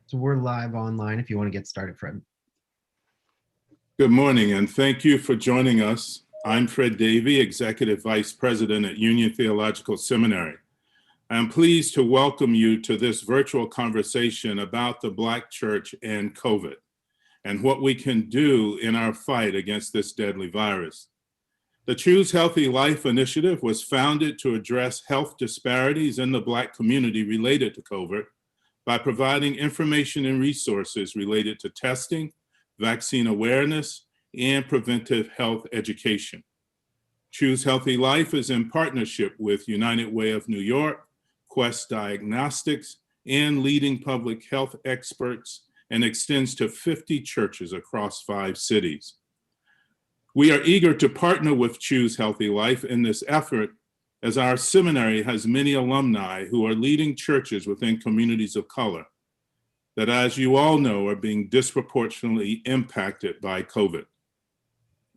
So we're live online if you want to get started, Fred. Good morning, and thank you for joining us. I'm Fred Davey, Executive Vice President at Union Theological Seminary. I'm pleased to welcome you to this virtual conversation about the Black church and COVID, and what we can do in our fight against this deadly virus. The Choose Healthy Life initiative was founded to address health disparities in the Black community related to COVID by providing information and resources related to testing, vaccine awareness, and preventive health education. Choose Healthy Life is in partnership with United Way of New York, Quest Diagnostics, and leading public health experts, and extends to 50 churches across 5 cities. We are eager to partner with Choose Healthy Life in this effort, as our seminary has many alumni who are leading churches within communities of color that, as you all know, are being disproportionately impacted by COVID.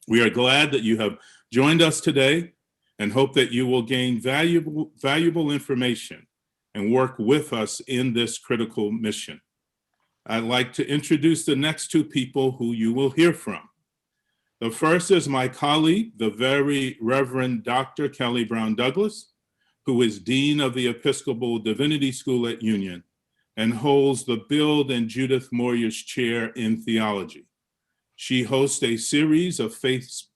We are glad that you have joined us today and hope that you will gain valuable information and work with us in this critical mission. I'd like to introduce the next 2 people who you will hear from. The first is my colleague, the very Reverend Dr. Kelly Brown Douglas, who is Dean of the Episcopal Divinity School at Union and holds the Bill and Judith Moyers Chair in Theology. She hosts a series of Facebook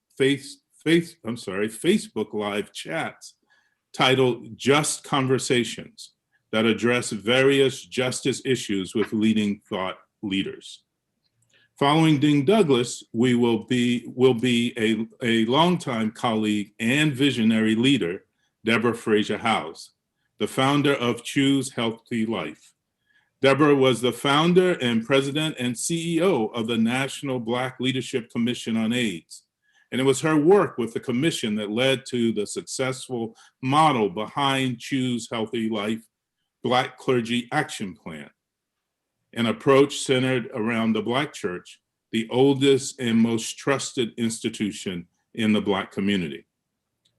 Live chats titled Just Conversations that address various justice issues with leading thought leaders. Following Dean Douglas, we will be a longtime colleague and visionary leader, Deborah Fraser Howes, the founder of Choose Healthy Life. Deborah was the founder and president and CEO of the National Black Leadership Commission on AIDS. And it was her work with the commission that led to the successful model behind Choose Healthy Life Black Clergy Action Plan, an approach centered around the Black church, the oldest and most trusted institution in the Black community.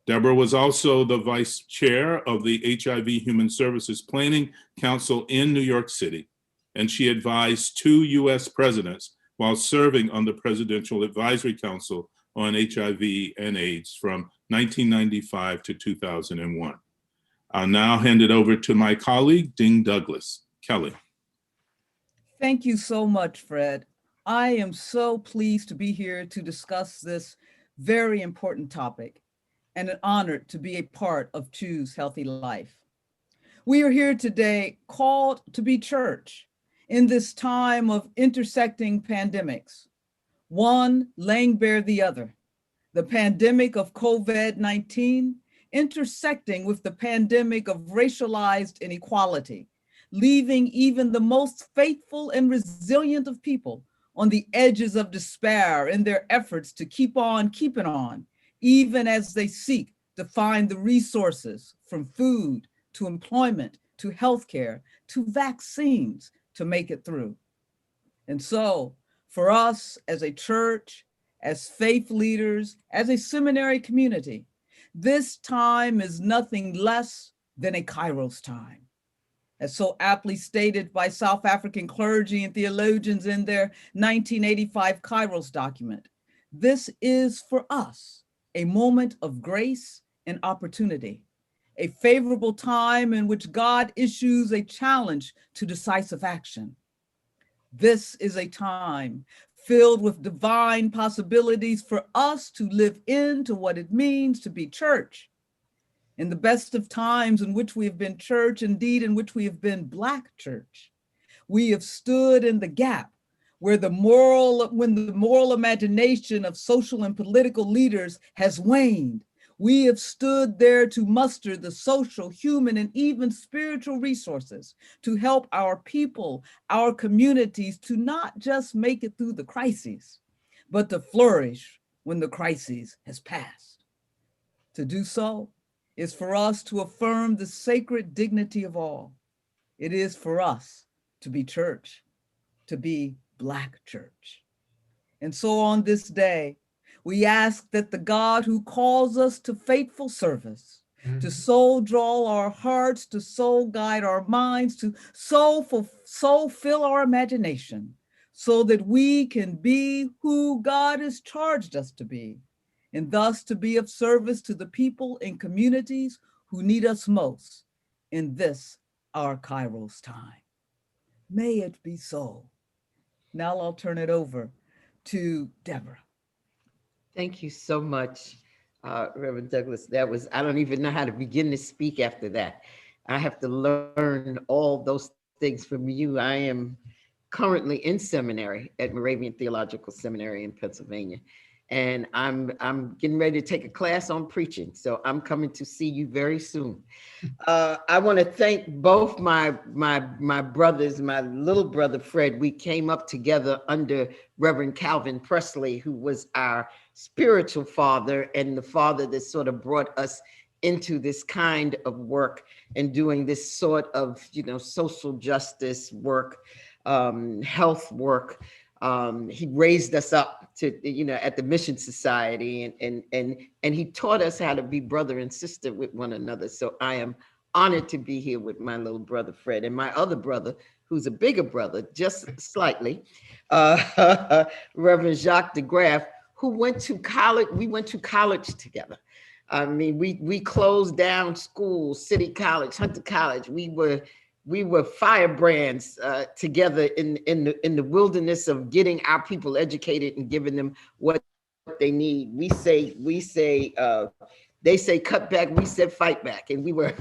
Deborah was also the vice chair of the HIV Human Services Planning Council in New York City, and she advised 2 US presidents while serving on the Presidential Advisory Council on HIV and AIDS from 1995 to 2001. I'll now hand it over to my colleague, Dean Douglas. Kelly. Thank you so much, Fred. I am so pleased to be here to discuss this very important topic, and an honor to be a part of Choose Healthy Life. We are here today called to be church in this time of intersecting pandemics, one laying bare the other. The pandemic of COVID-19 intersecting with the pandemic of racialized inequality, leaving even the most faithful and resilient of people on the edges of despair in their efforts to keep on keeping on, even as they seek to find the resources from food to employment to healthcare to vaccines to make it through. And so for us as a church, as faith leaders, as a seminary community, this time is nothing less than a Kairos time. As so aptly stated by South African clergy and theologians in their 1985 Kairos document, this is for us a moment of grace and opportunity, a favorable time in which God issues a challenge to decisive action. This is a time filled with divine possibilities for us to live into what it means to be church. In the best of times in which we have been church, indeed in which we have been Black church, we have stood in the gap when the moral imagination of social and political leaders has waned. We have stood there to muster the social, human, and even spiritual resources to help our people, our communities, to not just make it through the crises, but to flourish when the crisis has passed. To do so is for us to affirm the sacred dignity of all. It is for us to be church, to be Black church. And so on this day, we ask that the God who calls us to faithful service to so draw our hearts, to so guide our minds, to so fill our imagination, so that we can be who God has charged us to be, and thus to be of service to the people and communities who need us most in this, our Kairos time. May it be so. Now I'll turn it over to Deborah. Thank you so much, Reverend Douglas. That was, I don't even know how to begin to speak after that. I have to learn all those things from you. I am currently in seminary at Moravian Theological Seminary in Pennsylvania. And I'm getting ready to take a class on preaching. So I'm coming to see you very soon. I want to thank both my brothers, my little brother Fred. We came up together under Reverend Calvin Presley, who was our spiritual father and the father that sort of brought us into this kind of work and doing this sort of, social justice work, health work. He raised us up to, at the Mission Society, and he taught us how to be brother and sister with one another. So I am honored to be here with my little brother Fred and my other brother, who's a bigger brother, just slightly, Reverend Jacques DeGraff, who went to college. We went to college together. I mean, we closed down schools, City College, Hunter College. We were firebrands together in the wilderness of getting our people educated and giving them what they need. They say cut back, we said fight back. And we were,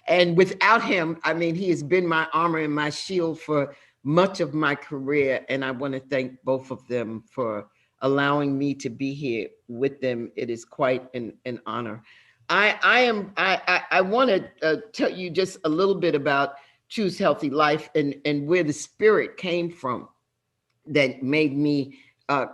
and without him, I mean, he has been my armor and my shield for much of my career. And I want to thank both of them for allowing me to be here with them. It is quite an honor. I want to tell you just a little bit about Choose Healthy Life and where the spirit came from that made me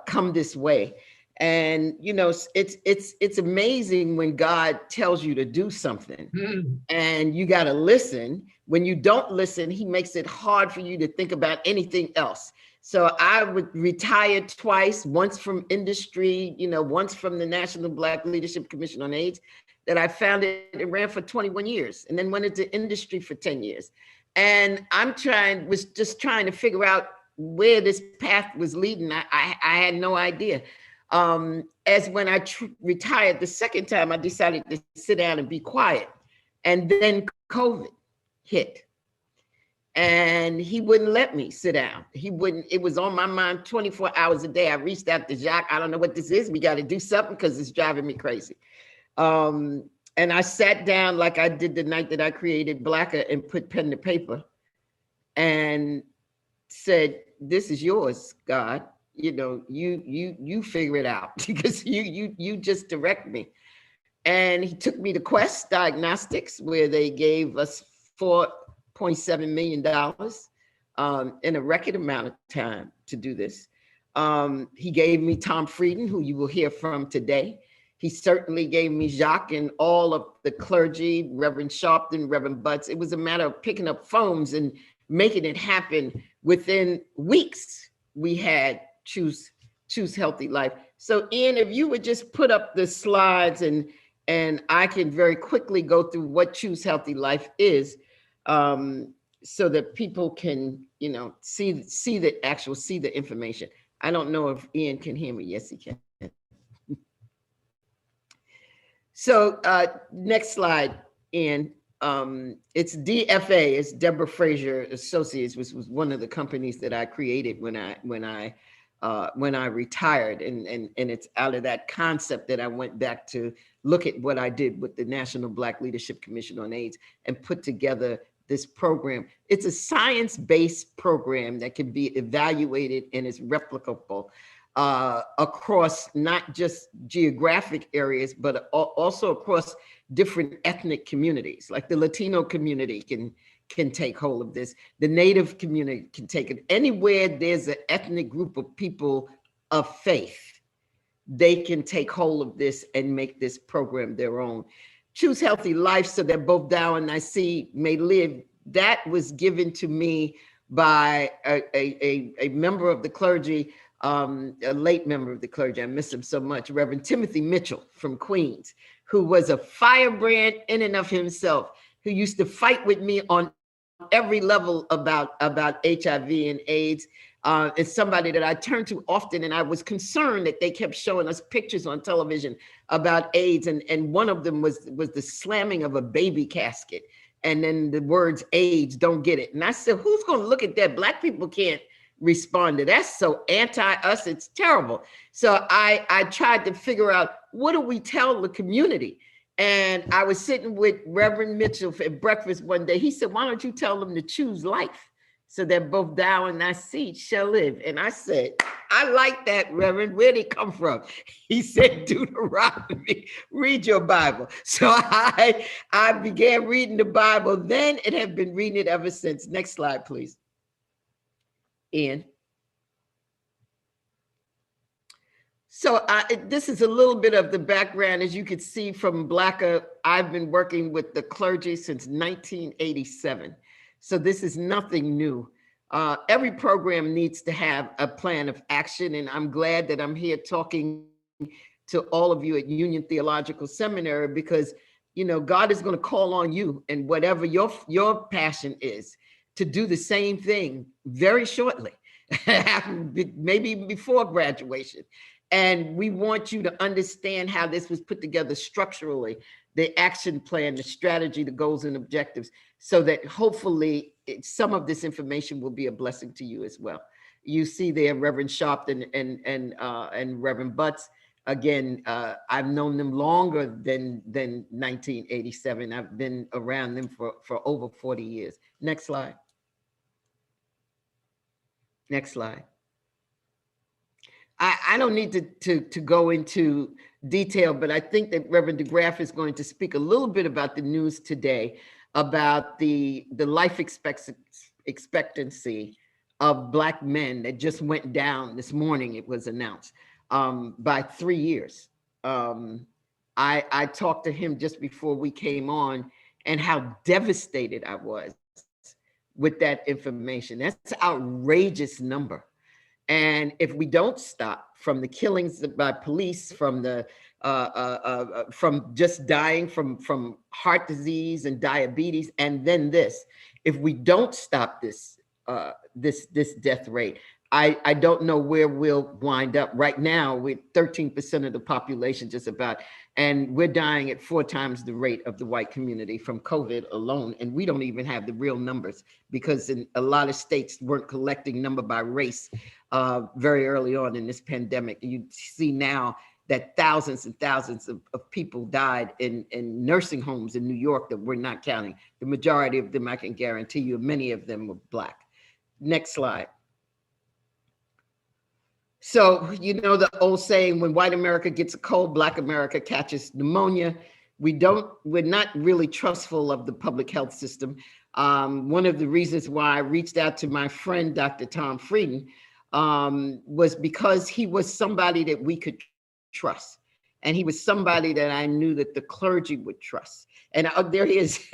come this way. And it's amazing when God tells you to do something and you got to listen. When you don't listen, he makes it hard for you to think about anything else. So I would retire twice, once from industry, once from the National Black Leadership Commission on AIDS that I founded and ran for 21 years, and then went into industry for 10 years. And was just trying to figure out where this path was leading. I had no idea. As when I retired the second time, I decided to sit down and be quiet. And then COVID hit. And he wouldn't let me sit down. It was on my mind 24 hours a day. I reached out to Jacques. I don't know what this is. We got to do something because it's driving me crazy. And I sat down like I did the night that I created Blacker and put pen to paper and said, this is yours, God. You figure it out because you just direct me. And he took me to Quest Diagnostics, where they gave us $4.7 million in a record amount of time to do this. He gave me Tom Frieden, who you will hear from today. He certainly gave me Jacques and all of the clergy, Reverend Sharpton, Reverend Butts. It was a matter of picking up phones and making it happen. Within weeks, we had Choose Healthy Life. So Ian, if you would just put up the slides and I can very quickly go through what Choose Healthy Life is, so that people can, see the information. I don't know if Ian can hear me. Yes, he can. So next slide, Ian. It's DFA, it's Deborah Fraser Associates, which was one of the companies that I created when I retired, and it's out of that concept that I went back to look at what I did with the National Black Leadership Commission on AIDS and put together this program. It's a science-based program that can be evaluated and is replicable across not just geographic areas, but also across different ethnic communities. Like the Latino community can take hold of this. The Native community can take it. Anywhere there's an ethnic group of people of faith, they can take hold of this and make this program their own. Choose Healthy Life so that both thou and thy seed may live. That was given to me by a member of the clergy, a late member of the clergy. I miss him so much, Reverend Timothy Mitchell from Queens, who was a firebrand in and of himself, who used to fight with me on every level about HIV and AIDS. It's somebody that I turned to often, and I was concerned that they kept showing us pictures on television about AIDS, and one of them was the slamming of a baby casket, and then the words AIDS, don't get it. And I said, who's going to look at that? Black people can't respond to that. So anti-us, it's terrible. So I tried to figure out, what do we tell the community? And I was sitting with Reverend Mitchell at breakfast one day. He said, why don't you tell them to choose life so that both thou and thy seed shall live? And I said, I like that, Reverend. Where'd it come from? He said, Deuteronomy, read your Bible. So I began reading the Bible then and have been reading it ever since. Next slide, please. Ian. So this is a little bit of the background. As you can see from Blacka, I've been working with the clergy since 1987. So this is nothing new. Every program needs to have a plan of action, and I'm glad that I'm here talking to all of you at Union Theological Seminary, because God is going to call on you, and whatever your passion is, to do the same thing very shortly, maybe even before graduation. And we want you to understand how this was put together structurally, the action plan, the strategy, the goals and objectives, so that hopefully some of this information will be a blessing to you as well. You see there Reverend Sharp and Reverend Butts. Again, I've known them longer than 1987. I've been around them for over 40 years. Next slide. Next slide. I don't need to go into detail, but I think that Reverend DeGraff is going to speak a little bit about the news today about the life expectancy of Black men that just went down this morning. It was announced by 3 years. I talked to him just before we came on, and how devastated I was with that information. That's an outrageous number. And if we don't stop from the killings by police, from the from just dying from heart disease and diabetes, and then this, if we don't stop this this death rate, I don't know where we'll wind up. Right now, we're 13% of the population, just about, and we're dying at 4 times the rate of the white community from COVID alone. And we don't even have the real numbers, because in a lot of states weren't collecting number by race very early on in this pandemic. You see now that thousands and thousands of people died in nursing homes in New York that we're not counting. The majority of them, I can guarantee you, many of them were Black. Next slide. So, the old saying, when white America gets a cold, Black America catches pneumonia. We're not really trustful of the public health system. One of the reasons why I reached out to my friend, Dr. Tom Frieden, was because he was somebody that we could trust. And he was somebody that I knew that the clergy would trust. And there he is.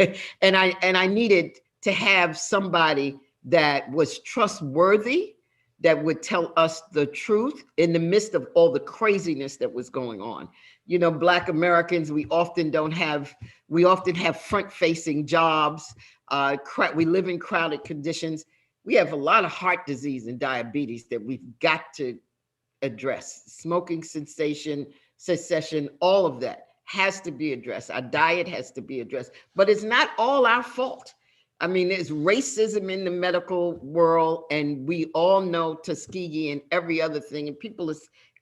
and I needed to have somebody that was trustworthy, that would tell us the truth in the midst of all the craziness that was going on. Black Americans, we often have front-facing jobs. We live in crowded conditions. We have a lot of heart disease and diabetes that we've got to address. Smoking cessation, all of that has to be addressed. Our diet has to be addressed, but it's not all our fault. I mean, there's racism in the medical world, and we all know Tuskegee and every other thing. And people are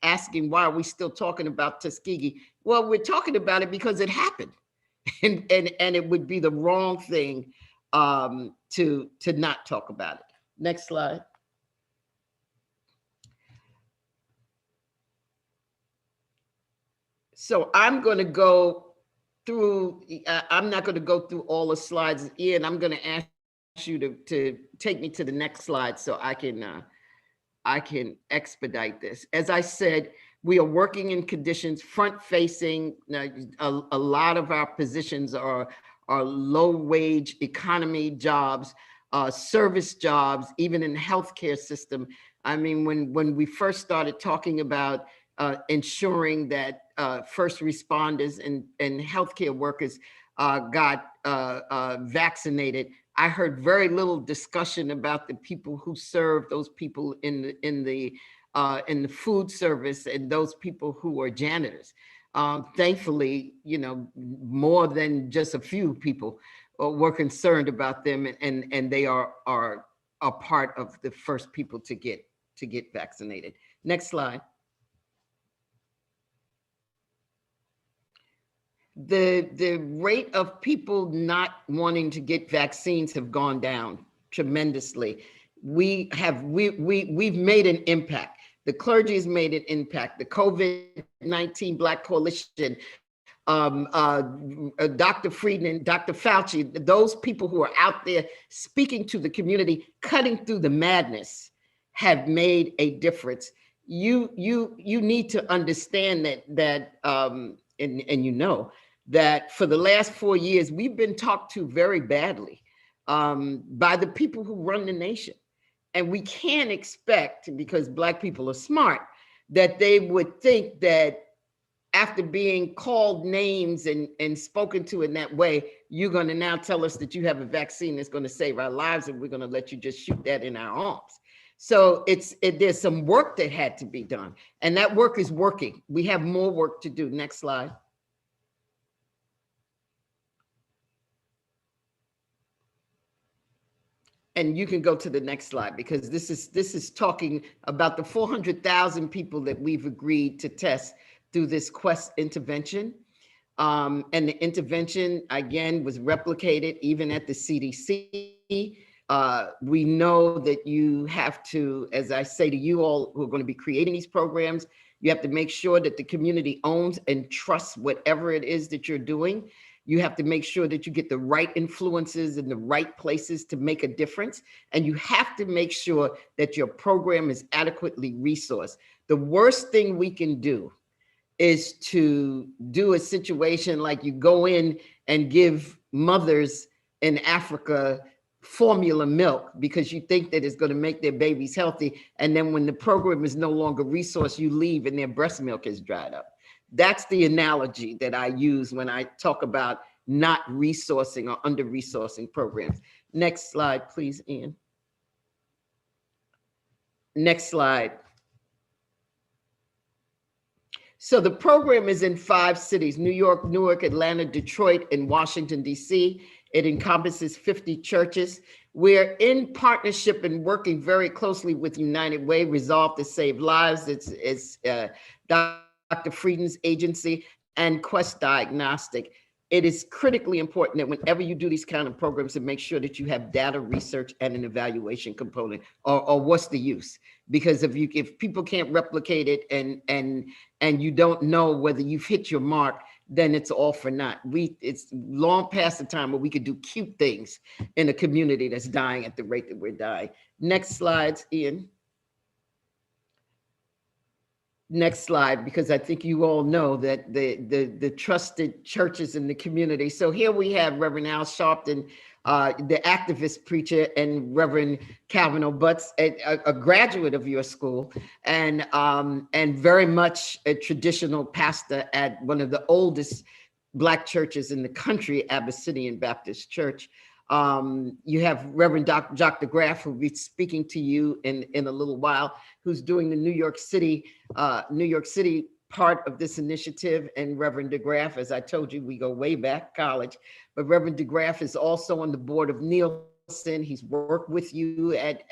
asking, why are we still talking about Tuskegee? Well, we're talking about it because it happened, and it would be the wrong thing to not talk about it. Next slide. So I'm going to go through, I'm not going to go through all the slides. Ian, I'm going to ask you to take me to the next slide so I can expedite this. As I said, we are working in conditions front-facing. A lot of our positions are low-wage economy jobs, service jobs, even in the healthcare system. I mean, when we first started talking about ensuring that first responders and healthcare workers got vaccinated. I heard very little discussion about the people who serve those people in the food service and those people who are janitors. Thankfully, you know, more than just a few people were concerned about them, and they are a part of the first people to get vaccinated. Next slide. The rate of people not wanting to get vaccines have gone down tremendously. We've made an impact. The clergy has made an impact. The COVID-19 Black Coalition, Dr. Friedman, Dr. Fauci, those people who are out there speaking to the community, cutting through the madness, have made a difference. You need to understand that and you know that for the last 4 years we've been talked to very badly by the people who run the nation. And we can't expect, because Black people are smart, that they would think that after being called names and spoken to in that way, you're going to now tell us that you have a vaccine that's going to save our lives and we're going to let you just shoot that in our arms. So there's some work that had to be done, and that work is working. We have more work to do. Next slide. And you can go to the next slide, because this is talking about the 400,000 people that we've agreed to test through this Quest intervention. And the intervention, again, was replicated even at the CDC. We know that you have to, as I say to you all who are going to be creating these programs, you have to make sure that the community owns and trusts whatever it is that you're doing. You have to make sure that you get the right influences in the right places to make a difference. And you have to make sure that your program is adequately resourced. The worst thing we can do is to do a situation like you go in and give mothers in Africa formula milk because you think that it's going to make their babies healthy. And then when the program is no longer resourced, you leave and their breast milk is dried up. That's the analogy that I use when I talk about not resourcing or under-resourcing programs. Next slide, please, Ian. Next slide. So the program is in 5 cities: New York, Newark, Atlanta, Detroit, and Washington, D.C. It encompasses 50 churches. We're in partnership and working very closely with United Way, Resolve to Save Lives. It's Dr. Friedman's agency, and Quest Diagnostic. It is critically important that whenever you do these kind of programs, to make sure that you have data research and an evaluation component, or what's the use? Because if people can't replicate it and you don't know whether you've hit your mark, then it's all for naught. It's long past the time where we could do cute things in a community that's dying at the rate that we're dying. Next slides, Ian. Next slide, because I think you all know that the trusted churches in the community. So here we have Reverend Al Sharpton, the activist preacher, and Reverend Calvin O'Butts, a graduate of your school, and very much a traditional pastor at one of the oldest Black churches in the country, Abyssinian Baptist Church. You have Reverend Dr. Graff, who will be speaking to you in a little while, who's doing the New York City part of this initiative. And Reverend DeGraff, as I told you, we go way back college, but Reverend DeGraff is also on the board of Nielsen. He's worked with you at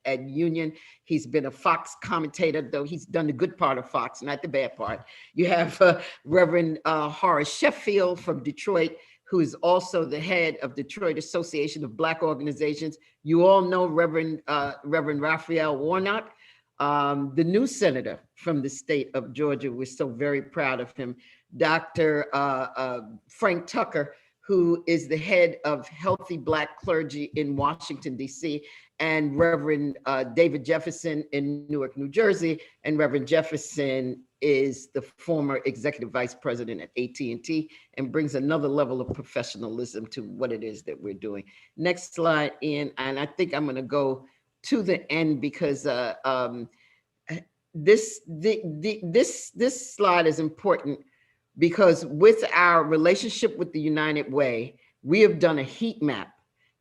Union. He's been a Fox commentator, though he's done the good part of Fox, not the bad part. You have Reverend Horace Sheffield from Detroit, who is also the head of Detroit Association of Black Organizations. You all know Reverend Raphael Warnock, the new senator from the state of Georgia. We're so very proud of him. Dr. Frank Tucker, who is the head of Healthy Black Clergy in Washington, D.C., and Reverend David Jefferson in Newark, New Jersey. And Reverend Jefferson is the former executive vice president at AT&T and brings another level of professionalism to what it is that we're doing. Next slide, Ian. And I think I'm going to go to the end because this slide is important because with our relationship with the United Way, we have done a heat map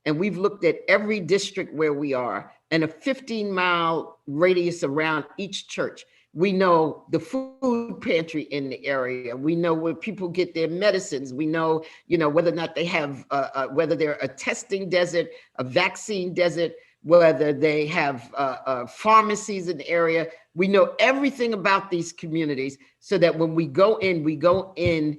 and we've looked at every district where we are and a 15-mile radius around each church. We know the food pantry in the area. We know where people get their medicines. We know, whether or not they have, whether they're a testing desert, a vaccine desert, whether they have pharmacies in the area. We know everything about these communities so that when we go in,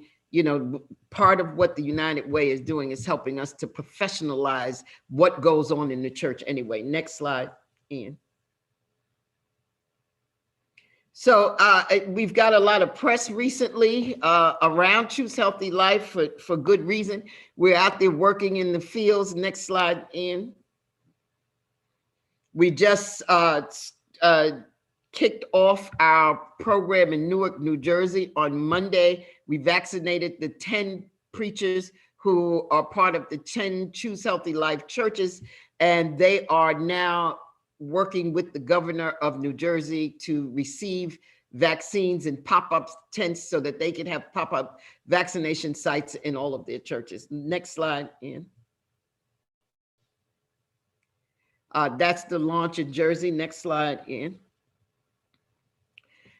part of what the United Way is doing is helping us to professionalize what goes on in the church anyway. Next slide, Ian. So we've got a lot of press recently around Choose Healthy Life for good reason. We're out there working in the fields. Next slide, Ian. We just kicked off our program in Newark, New Jersey on Monday. We vaccinated the 10 preachers who are part of the 10 Choose Healthy Life churches, and they are now working with the governor of New Jersey to receive vaccines in pop-up tents so that they can have pop-up vaccination sites in all of their churches. Next slide, Ian. That's the launch in Jersey. Next slide, Ian.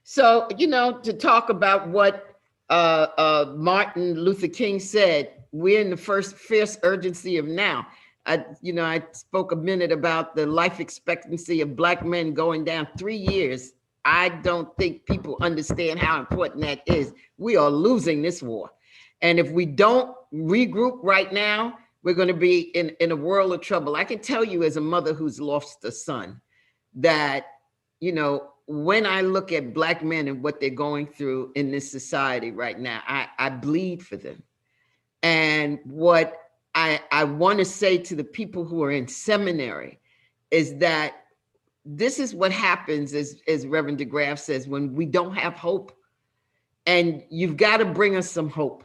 So, to talk about what Martin Luther King said, we're in the fierce urgency of now. I spoke a minute about the life expectancy of Black men going down 3 years. I don't think people understand how important that is. We are losing this war. And if we don't regroup right now, we're going to be in a world of trouble. I can tell you as a mother who's lost a son that, when I look at Black men and what they're going through in this society right now, I bleed for them. And what I want to say to the people who are in seminary is that this is what happens, as Reverend DeGraff says, when we don't have hope. And you've got to bring us some hope.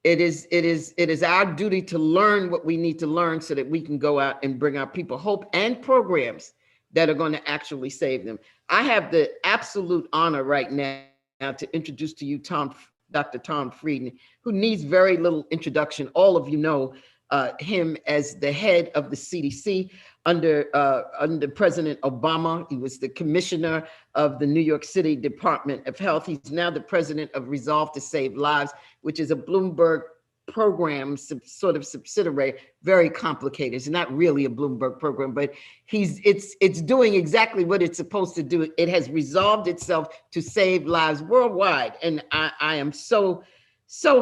It is our duty to learn what we need to learn so that we can go out and bring our people hope and programs that are going to actually save them. I have the absolute honor right now to introduce to you Dr. Tom Frieden, who needs very little introduction. All of you know him as the head of the CDC under President Obama. He was the commissioner of the New York City Department of Health. He's now the president of Resolve to Save Lives, which is a Bloomberg program, sort of subsidiary, very complicated. It's not really a Bloomberg program, but it's doing exactly what it's supposed to do. It has resolved itself to save lives worldwide. And I am so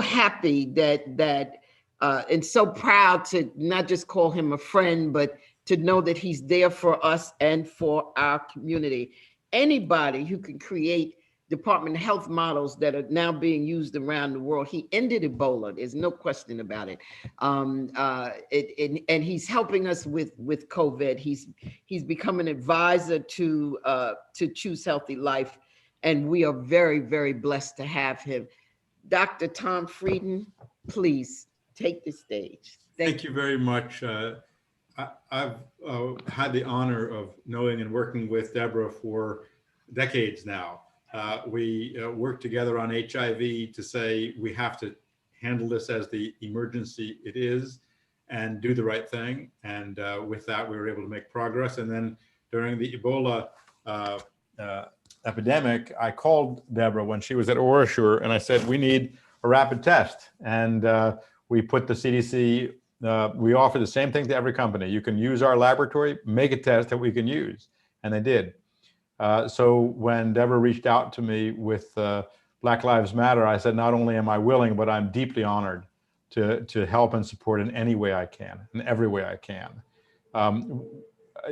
happy that and so proud to not just call him a friend, but to know that he's there for us and for our community. Anybody who can create Department of Health models that are now being used around the world. He ended Ebola. There's no question about it. And he's helping us with COVID. He's become an advisor to Choose Healthy Life, and we are very, very blessed to have him. Dr. Tom Frieden, please take the stage. Thank you very much. I've had the honor of knowing and working with Deborah for decades now. We worked together on HIV to say we have to handle this as the emergency it is and do the right thing. And with that, we were able to make progress. And then during the Ebola epidemic, I called Deborah when she was at OraSure and I said, we need a rapid test. And we put the CDC, we offer the same thing to every company. You can use our laboratory, make a test that we can use. And they did. So when Deborah reached out to me with Black Lives Matter, I said, not only am I willing, but I'm deeply honored to help and support in any way I can, in every way I can.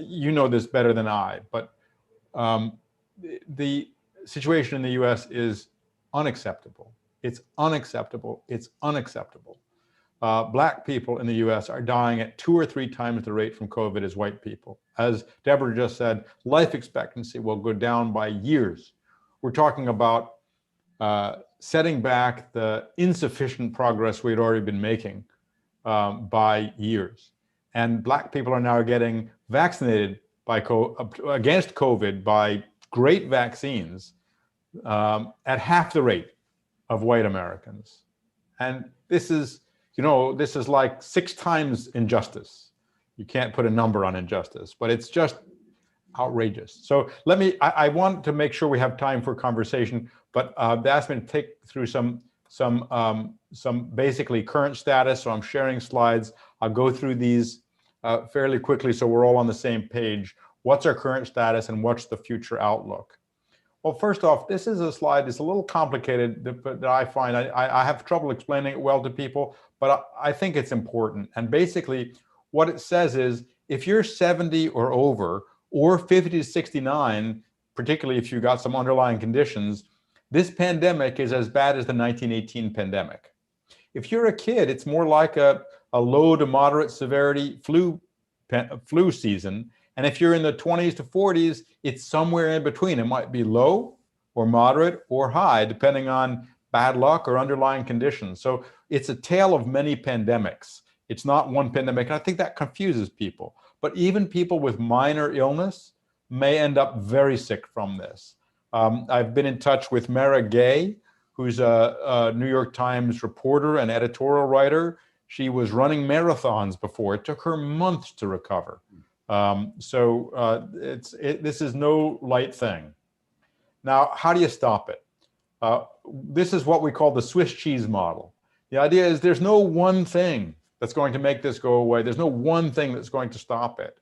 You know this better than I, but the situation in the US is unacceptable. It's unacceptable. It's unacceptable. Black people in the US are dying at 2 or 3 times the rate from COVID as white people. As Deborah just said, life expectancy will go down by years. We're talking about setting back the insufficient progress we'd already been making by years. And Black people are now getting vaccinated by against COVID by great vaccines at half the rate of white Americans. And this is, this is like 6 times injustice. You can't put a number on injustice, but it's just outrageous. So I want to make sure we have time for conversation, but they asked me to take through some basically current status. So I'm sharing slides. I'll go through these fairly quickly so we're all on the same page. What's our current status and what's the future outlook? Well, first off, this is a slide that's a little complicated that I find. I have trouble explaining it well to people, but I think it's important. And basically what it says is if you're 70 or over, or 50 to 69, particularly if you've got some underlying conditions, this pandemic is as bad as the 1918 pandemic. If you're a kid, it's more like a low to moderate severity flu season. And if you're in the 20s to 40s, it's somewhere in between. It might be low or moderate or high, depending on bad luck or underlying conditions. So it's a tale of many pandemics. It's not one pandemic. And I think that confuses people. But even people with minor illness may end up very sick from this. I've been in touch with Mara Gay, who's a New York Times reporter and editorial writer. She was running marathons before. It took her months to recover. This is no light thing. Now, how do you stop it? This is what we call the Swiss cheese model. The idea is there's no one thing that's going to make this go away. There's no one thing that's going to stop it.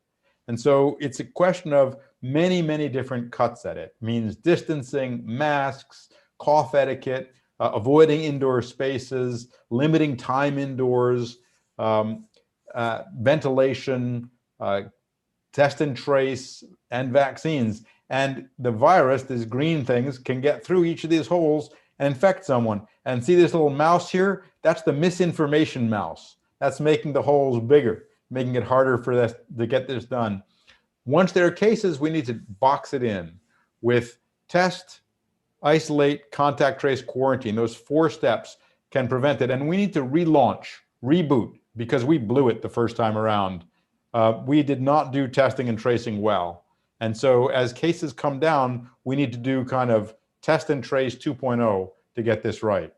And so it's a question of many, many different cuts at it. It means distancing, masks, cough etiquette, avoiding indoor spaces, limiting time indoors, ventilation, test and trace, and vaccines. And the virus, these green things, can get through each of these holes and infect someone. And see this little mouse here? That's the misinformation mouse. That's making the holes bigger, making it harder for us to get this done. Once there are cases, we need to box it in with test, isolate, contact trace, quarantine. Those 4 steps can prevent it. And we need to relaunch, reboot, because we blew it the first time around. We did not do testing and tracing well. And so as cases come down, we need to do kind of test and trace 2.0 to get this right.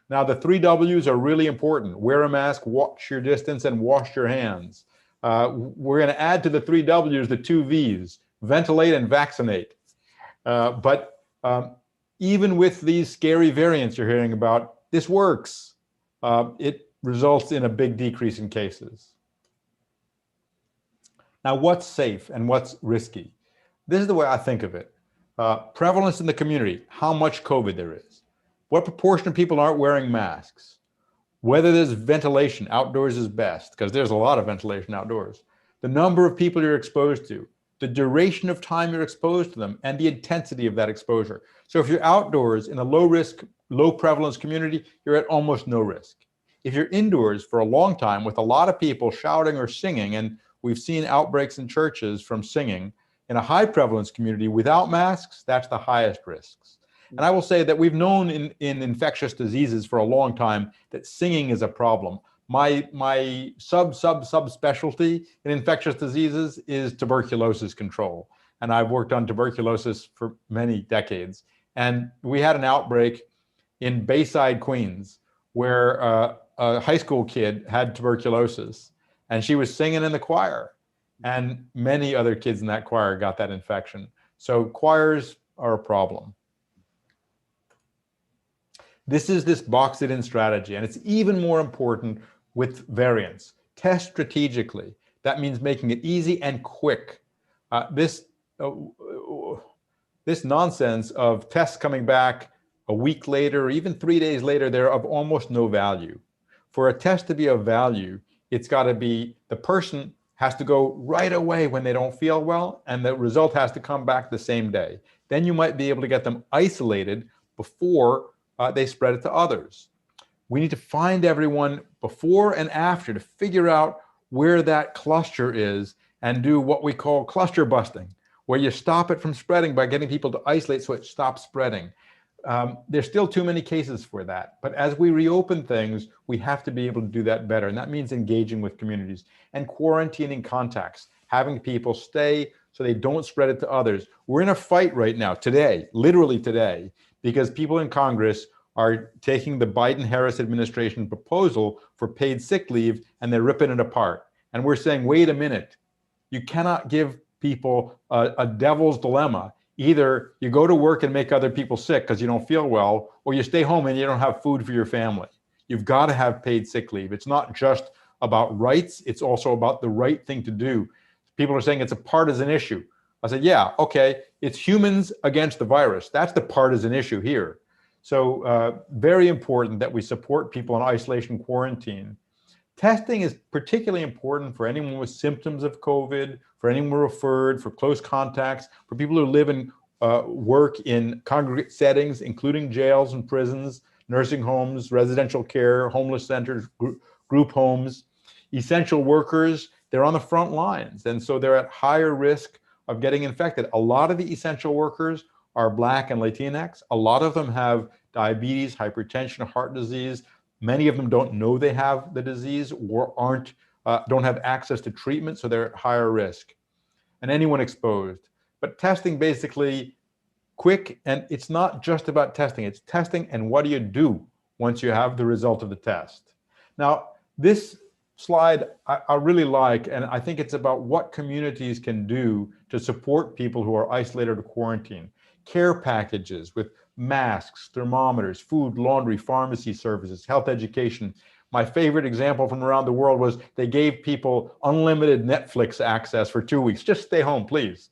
Now, the 3 W's are really important. Wear a mask, watch your distance, and wash your hands. We're going to add to the 3 W's the 2 V's, ventilate and vaccinate. But even with these scary variants you're hearing about, this works. It results in a big decrease in cases. Now, what's safe and what's risky? This is the way I think of it. Prevalence in the community, how much COVID there is. What proportion of people aren't wearing masks? Whether there's ventilation, outdoors is best, because there's a lot of ventilation outdoors. The number of people you're exposed to, the duration of time you're exposed to them, and the intensity of that exposure. So if you're outdoors in a low risk, low prevalence community, you're at almost no risk. If you're indoors for a long time with a lot of people shouting or singing, and we've seen outbreaks in churches from singing, in a high prevalence community without masks, that's the highest risks. And I will say that we've known in infectious diseases for a long time that singing is a problem. My subspecialty in infectious diseases is tuberculosis control. And I've worked on tuberculosis for many decades. And we had an outbreak in Bayside, Queens, where a high school kid had tuberculosis and she was singing in the choir. And many other kids in that choir got that infection. So choirs are a problem. This is this box it in strategy, and it's even more important with variants. Test strategically. That means making it easy and quick. This nonsense of tests coming back a week later or even 3 days later, they're of almost no value. For a test to be of value, it's got to be the person has to go right away when they don't feel well, and the result has to come back the same day. Then you might be able to get them isolated before they spread it to others. We need to find everyone before and after to figure out where that cluster is and do what we call cluster busting, where you stop it from spreading by getting people to isolate so it stops spreading. There's still too many cases for that. But as we reopen things, we have to be able to do that better. And that means engaging with communities and quarantining contacts, having people stay so they don't spread it to others. We're in a fight right now, today, literally today, because people in Congress are taking the Biden-Harris administration proposal for paid sick leave and they're ripping it apart. And we're saying, wait a minute, you cannot give people a devil's dilemma. Either you go to work and make other people sick because you don't feel well, or you stay home and you don't have food for your family. You've got to have paid sick leave. It's not just about rights, it's also about the right thing to do. People are saying it's a partisan issue. I said, yeah, okay, it's humans against the virus. That's the partisan issue here. So very important that we support people in isolation quarantine. Testing is particularly important for anyone with symptoms of COVID, for anyone referred, for close contacts, for people who live and work in congregate settings, including jails and prisons, nursing homes, residential care, homeless centers, group homes. Essential workers, they're on the front lines, and so they're at higher risk of getting infected. A lot of the essential workers are Black and Latinx. A lot of them have diabetes, hypertension, heart disease. Many of them don't know they have the disease or don't have access to treatment, so they're at higher risk. And anyone exposed. But testing basically quick, and it's not just about testing, it's testing and what do you do once you have the result of the test. Now, this slide I really like, and I think it's about what communities can do to support people who are isolated or quarantined. Care packages with masks, thermometers, food, laundry, pharmacy services, health education. My favorite example from around the world was they gave people unlimited Netflix access for 2 weeks. Just stay home, please.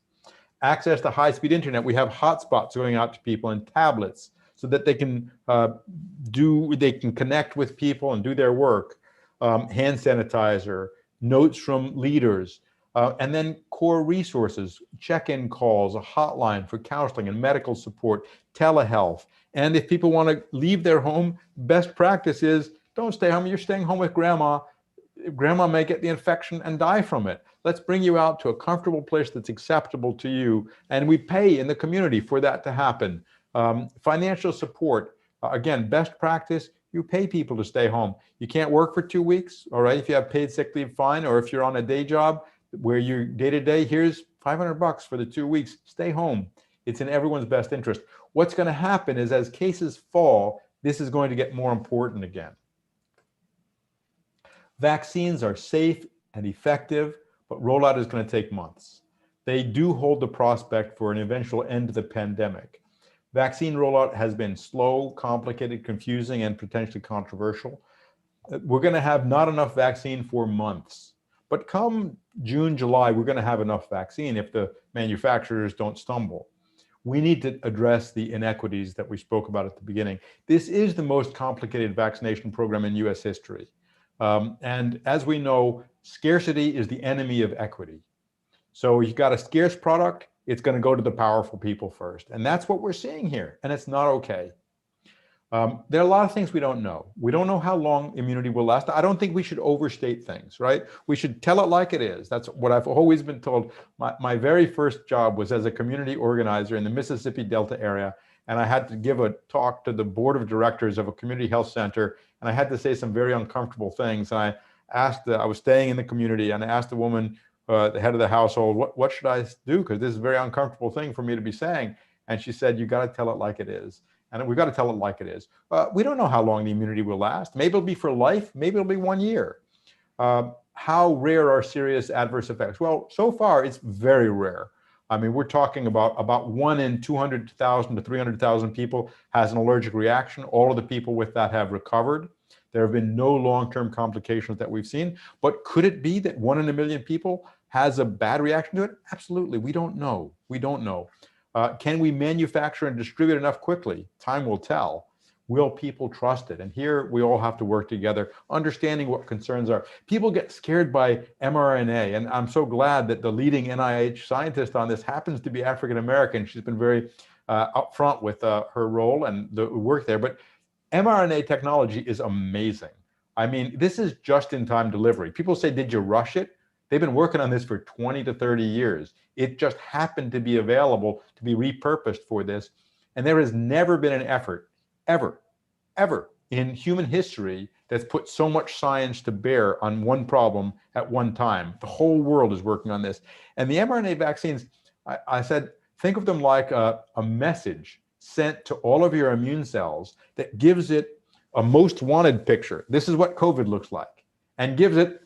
Access to high-speed internet. We have hotspots going out to people and tablets so that they can connect with people and do their work. Hand sanitizer, notes from leaders, and then core resources, check-in calls, a hotline for counseling and medical support, telehealth. And if people want to leave their home, best practice is don't stay home. You're staying home with grandma. Grandma may get the infection and die from it. Let's bring you out to a comfortable place that's acceptable to you. And we pay in the community for that to happen. Financial support, again, best practice, you pay people to stay home. You can't work for 2 weeks, all right? If you have paid sick leave, fine. Or if you're on a day job where you're day-to-day, here's $500 for the 2 weeks. Stay home. It's in everyone's best interest. What's going to happen is as cases fall, this is going to get more important again. Vaccines are safe and effective, but rollout is going to take months. They do hold the prospect for an eventual end to the pandemic. Vaccine rollout has been slow, complicated, confusing, and potentially controversial. We're going to have not enough vaccine for months. But come June, July, we're going to have enough vaccine if the manufacturers don't stumble. We need to address the inequities that we spoke about at the beginning. This is the most complicated vaccination program in US history. And as we know, scarcity is the enemy of equity. So you've got a scarce product, it's going to go to the powerful people first. And that's what we're seeing here. And it's not okay. There are a lot of things we don't know. We don't know how long immunity will last. I don't think we should overstate things, right? We should tell it like it is. That's what I've always been told. My very first job was as a community organizer in the Mississippi Delta area. And I had to give a talk to the board of directors of a community health center. And I had to say some very uncomfortable things. And I was staying in the community and I asked the woman, the head of the household, what should I do? Because this is a very uncomfortable thing for me to be saying. And she said, you got to tell it like it is. And we've got to tell it like it is. We don't know how long the immunity will last. Maybe it'll be for life. Maybe it'll be 1 year. How rare are serious adverse effects? Well, so far it's very rare. I mean, we're talking about 1 in 200,000 to 300,000 people has an allergic reaction. All of the people with that have recovered. There have been no long-term complications that we've seen. But could it be that 1 in a million people has a bad reaction to it? Absolutely. We don't know. We don't know. Can we manufacture and distribute enough quickly? Time will tell. Will people trust it? And here we all have to work together, understanding what concerns are. People get scared by mRNA, and I'm so glad that the leading NIH scientist on this happens to be African American. She's been very upfront with her role and the work there. But mRNA technology is amazing. I mean, this is just-in-time delivery. People say, did you rush it? They've been working on this for 20 to 30 years. It just happened to be available to be repurposed for this. And there has never been an effort, ever in human history that's put so much science to bear on one problem at one time. The whole world is working on this. And the mRNA vaccines, I said, think of them like a message sent to all of your immune cells that gives it a most wanted picture. This is what COVID looks like, and gives it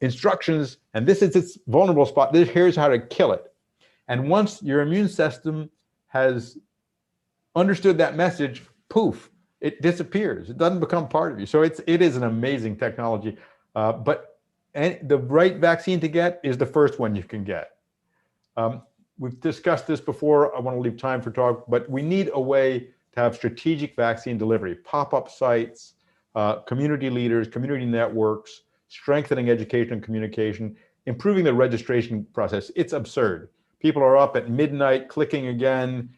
instructions, and this is its vulnerable spot. Here's how to kill it. And once your immune system has understood that message, poof, it disappears. It doesn't become part of you. So it is an amazing technology. But the right vaccine to get is the first one you can get. We've discussed this before. I want to leave time for talk, but we need a way to have strategic vaccine delivery, pop-up sites, community leaders, community networks, strengthening education and communication, improving the registration process. It's absurd. People are up at midnight clicking again,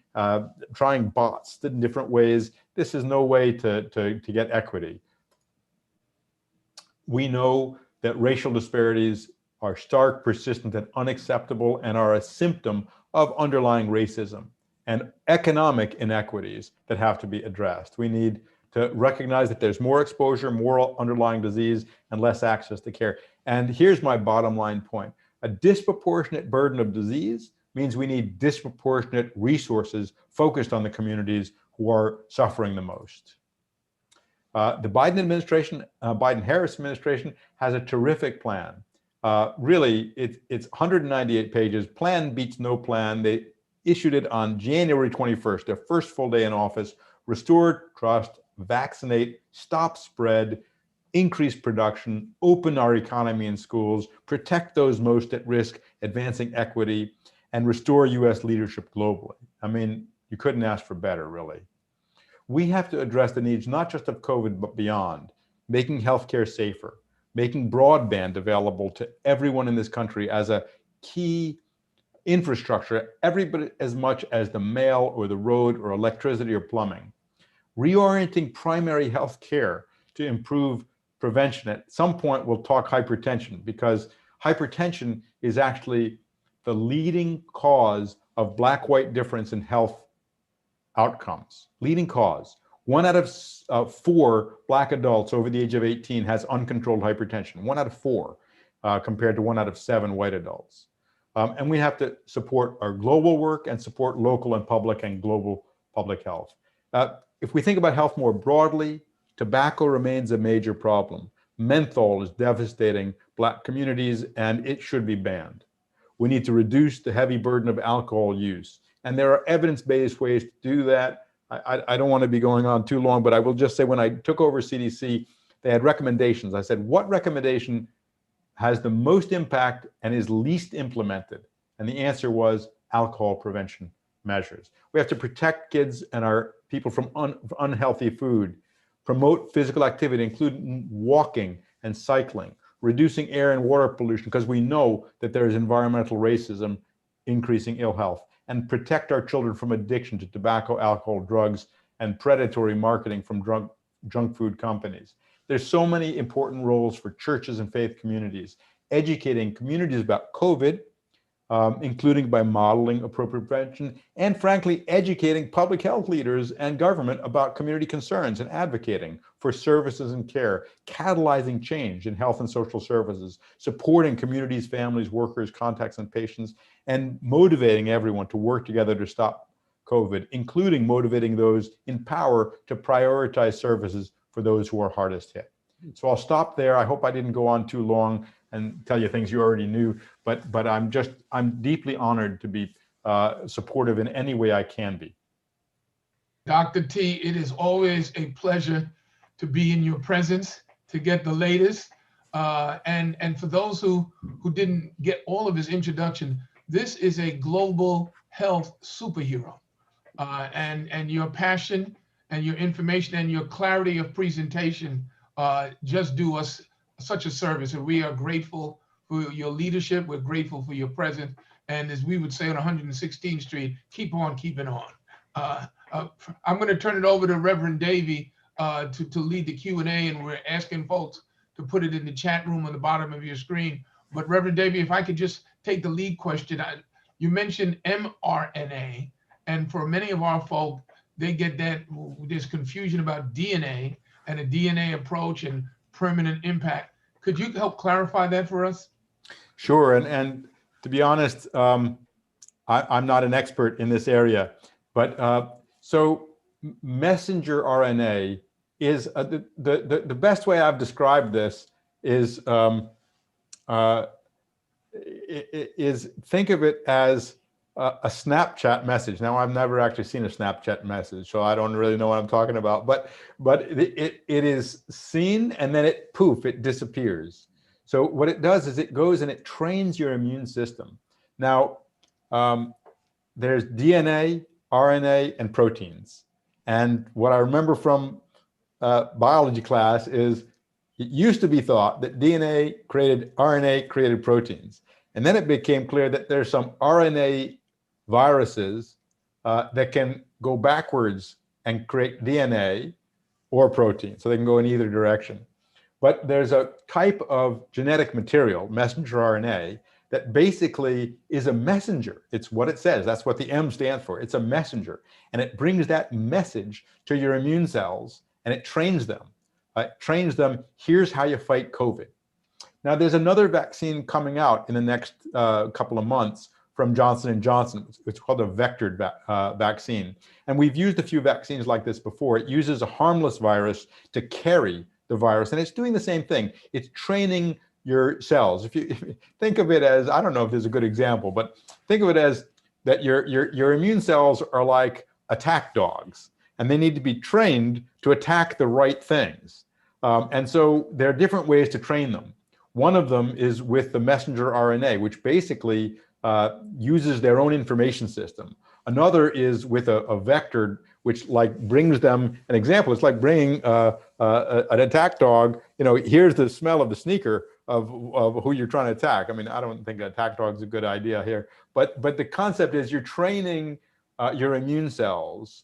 trying bots in different ways. This is no way to get equity. We know that racial disparities are stark, persistent, and unacceptable, and are a symptom of underlying racism and economic inequities that have to be addressed. We need to recognize that there's more exposure, more underlying disease, and less access to care. And here's my bottom line point. A disproportionate burden of disease means we need disproportionate resources focused on the communities who are suffering the most. The Biden administration, Biden-Harris administration, has a terrific plan. Really, it's 198 pages. Plan beats no plan. They issued it on January 21st, their first full day in office. Restore trust, vaccinate, stop spread, increase production, open our economy and schools, protect those most at risk, advancing equity, and restore US leadership globally. I mean, you couldn't ask for better, really. We have to address the needs not just of COVID, but beyond, making healthcare safer, making broadband available to everyone in this country as a key infrastructure, everybody as much as the mail or the road or electricity or plumbing. Reorienting primary health care to improve prevention. At some point, we'll talk hypertension, because hypertension is actually the leading cause of black-white difference in health outcomes. Leading cause. 1 out of 4 Black adults over the age of 18 has uncontrolled hypertension. 1 out of 4, compared to 1 out of 7 white adults. And we have to support our global work and support local and public and global public health. If we think about health more broadly, tobacco remains a major problem. Menthol is devastating Black communities, and it should be banned. We need to reduce the heavy burden of alcohol use. And there are evidence-based ways to do that. I don't want to be going on too long, but I will just say, when I took over CDC, they had recommendations. I said, what recommendation has the most impact and is least implemented? And the answer was alcohol prevention measures. We have to protect kids and our people from unhealthy food, promote physical activity, including walking and cycling, reducing air and water pollution, because we know that there is environmental racism increasing ill health, and protect our children from addiction to tobacco, alcohol, drugs, and predatory marketing from junk food companies. There's so many important roles for churches and faith communities, educating communities about COVID, including by modeling appropriate prevention, and frankly, educating public health leaders and government about community concerns and advocating for services and care, catalyzing change in health and social services, supporting communities, families, workers, contacts, and patients, and motivating everyone to work together to stop COVID, including motivating those in power to prioritize services for those who are hardest hit. So I'll stop there. I hope I didn't go on too long and tell you things you already knew, but I'm deeply honored to be supportive in any way I can be. Dr. T, it is always a pleasure to be in your presence, to get the latest. And for those who didn't get all of his introduction, this is a global health superhero. And your passion and your information and your clarity of presentation just do us such a service. And we are grateful for your leadership. We're grateful for your presence. And as we would say on 116th Street, keep on keeping on. I'm going to turn it over to Reverend Davey to lead the Q&A, and we're asking folks to put it in the chat room on the bottom of your screen. But Reverend Davey, if I could just take the lead question. You mentioned mRNA, and for many of our folk, they get that there's confusion about DNA. and a DNA approach and permanent impact. Could you help clarify that for us? Sure. And to be honest, I'm not an expert in this area, but so messenger RNA is the best way I've described this is think of it as a Snapchat message. Now, I've never actually seen a Snapchat message, so I don't really know what I'm talking about. But it is seen and then it disappears. So what it does is it goes and it trains your immune system. Now, there's DNA, RNA, and proteins. And what I remember from biology class is it used to be thought that DNA created RNA, created proteins. And then it became clear that there's some RNA viruses that can go backwards and create DNA or protein. So they can go in either direction. But there's a type of genetic material, messenger RNA, that basically is a messenger. It's what it says. That's what the M stands for. It's a messenger. And it brings that message to your immune cells and it trains them. Here's how you fight COVID. Now, there's another vaccine coming out in the next couple of months from Johnson & Johnson. It's called a vectored vaccine. And we've used a few vaccines like this before. It uses a harmless virus to carry the virus, and it's doing the same thing. It's training your cells. If you think of it as, I don't know if there's a good example, but think of it as that your immune cells are like attack dogs, and they need to be trained to attack the right things. And so there are different ways to train them. One of them is with the messenger RNA, which basically uses their own information system. Another is with a vector, which like brings them an example. It's like bringing an attack dog. You know, here's the smell of the sneaker of who you're trying to attack. I mean, I don't think an attack dog is a good idea here, but the concept is you're training your immune cells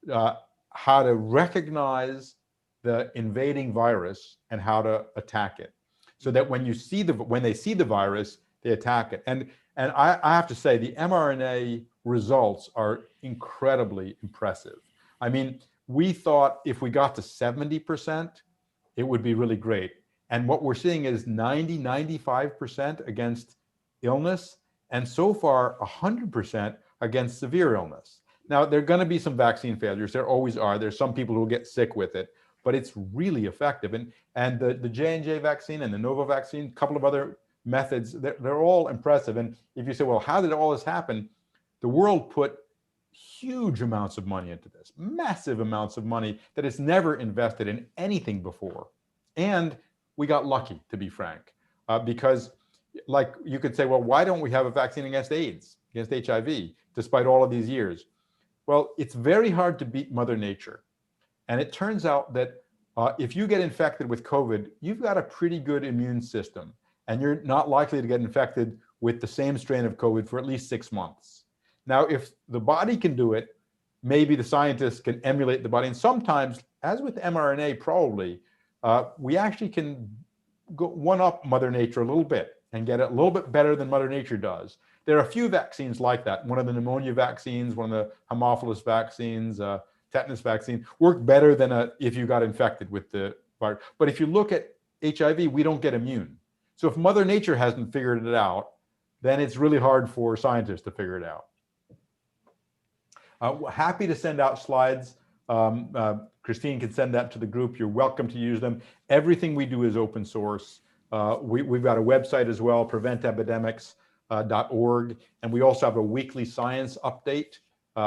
how to recognize the invading virus and how to attack it, so that when they see the virus, they attack it. And I have to say, the mRNA results are incredibly impressive. I mean, we thought if we got to 70%, it would be really great. And what we're seeing is 95% against illness, and so far 100% against severe illness. Now, there are going to be some vaccine failures. There always are. There's some people who get sick with it, but it's really effective. And the J&J vaccine and the Nova vaccine, a couple of other methods, they're all impressive. And if you say, well, how did all this happen? The world put huge amounts of money into this, massive amounts of money that it's never invested in anything before. And we got lucky, to be frank, because like you could say, well, why don't we have a vaccine against AIDS, against HIV, despite all of these years? Well, it's very hard to beat Mother Nature. And it turns out that if you get infected with COVID, you've got a pretty good immune system, and you're not likely to get infected with the same strain of COVID for at least 6 months. Now, if the body can do it, maybe the scientists can emulate the body. And sometimes, as with mRNA, probably, we actually can go one-up Mother Nature a little bit and get it a little bit better than Mother Nature does. There are a few vaccines like that. One of the pneumonia vaccines, one of the Haemophilus vaccines, tetanus vaccine, work better than if you got infected with the virus. But if you look at HIV, we don't get immune. So if Mother Nature hasn't figured it out, then it's really hard for scientists to figure it out. Happy to send out slides. Christine can send that to the group. You're welcome to use them. Everything we do is open source. We've got a website as well, preventepidemics.org. And we also have a weekly science update.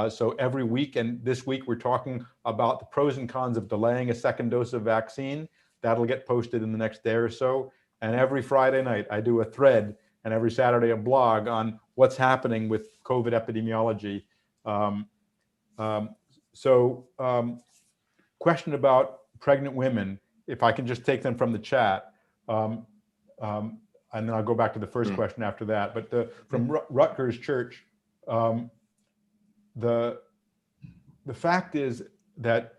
So every week, and this week we're talking about the pros and cons of delaying a second dose of vaccine. That'll get posted in the next day or so. And every Friday night I do a thread, and every Saturday a blog on what's happening with COVID epidemiology. Question about pregnant women, if I can just take them from the chat, and then I'll go back to the first question after that. But from Rutgers Church, the fact is that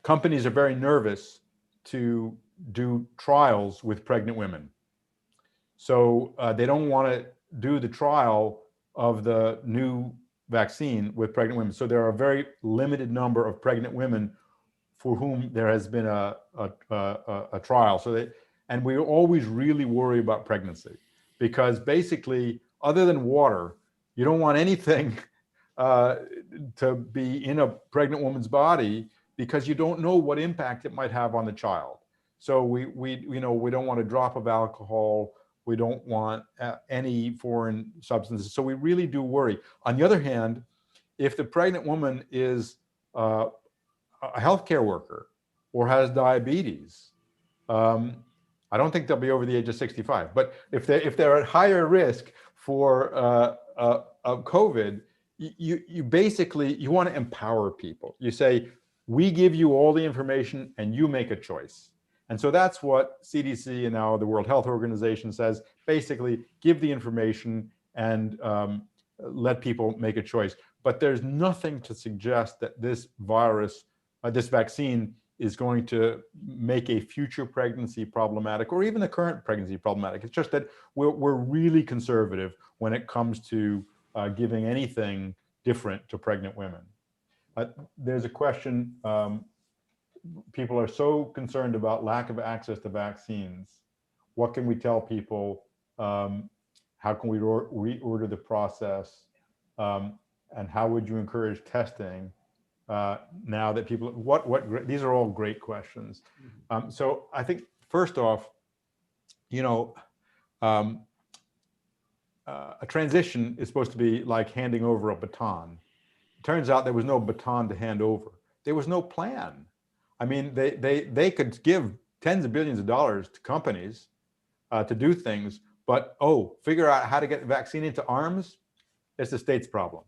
companies are very nervous to do trials with pregnant women. So they don't want to do the trial of the new vaccine with pregnant women. So there are a very limited number of pregnant women for whom there has been a trial. And we always really worry about pregnancy, because basically, other than water, you don't want anything to be in a pregnant woman's body, because you don't know what impact it might have on the child. So we don't want a drop of alcohol. We don't want any foreign substances. So we really do worry. On the other hand, if the pregnant woman is a healthcare worker or has diabetes, I don't think they'll be over the age of 65. But if they're at higher risk for COVID, you basically, you want to empower people. You say, we give you all the information and you make a choice. And so that's what CDC and now the World Health Organization says, basically give the information and let people make a choice. But there's nothing to suggest that this virus, this vaccine is going to make a future pregnancy problematic or even the current pregnancy problematic. It's just that we're really conservative when it comes to giving anything different to pregnant women. There's a question, people are so concerned about lack of access to vaccines. What can we tell people? How can we reorder the process? And how would you encourage testing now that people, these are all great questions. So I think first off, a transition is supposed to be like handing over a baton. It turns out there was no baton to hand over. There was no plan. I mean, they could give tens of billions of dollars to companies to do things, but figure out how to get the vaccine into arms, it's the state's problem.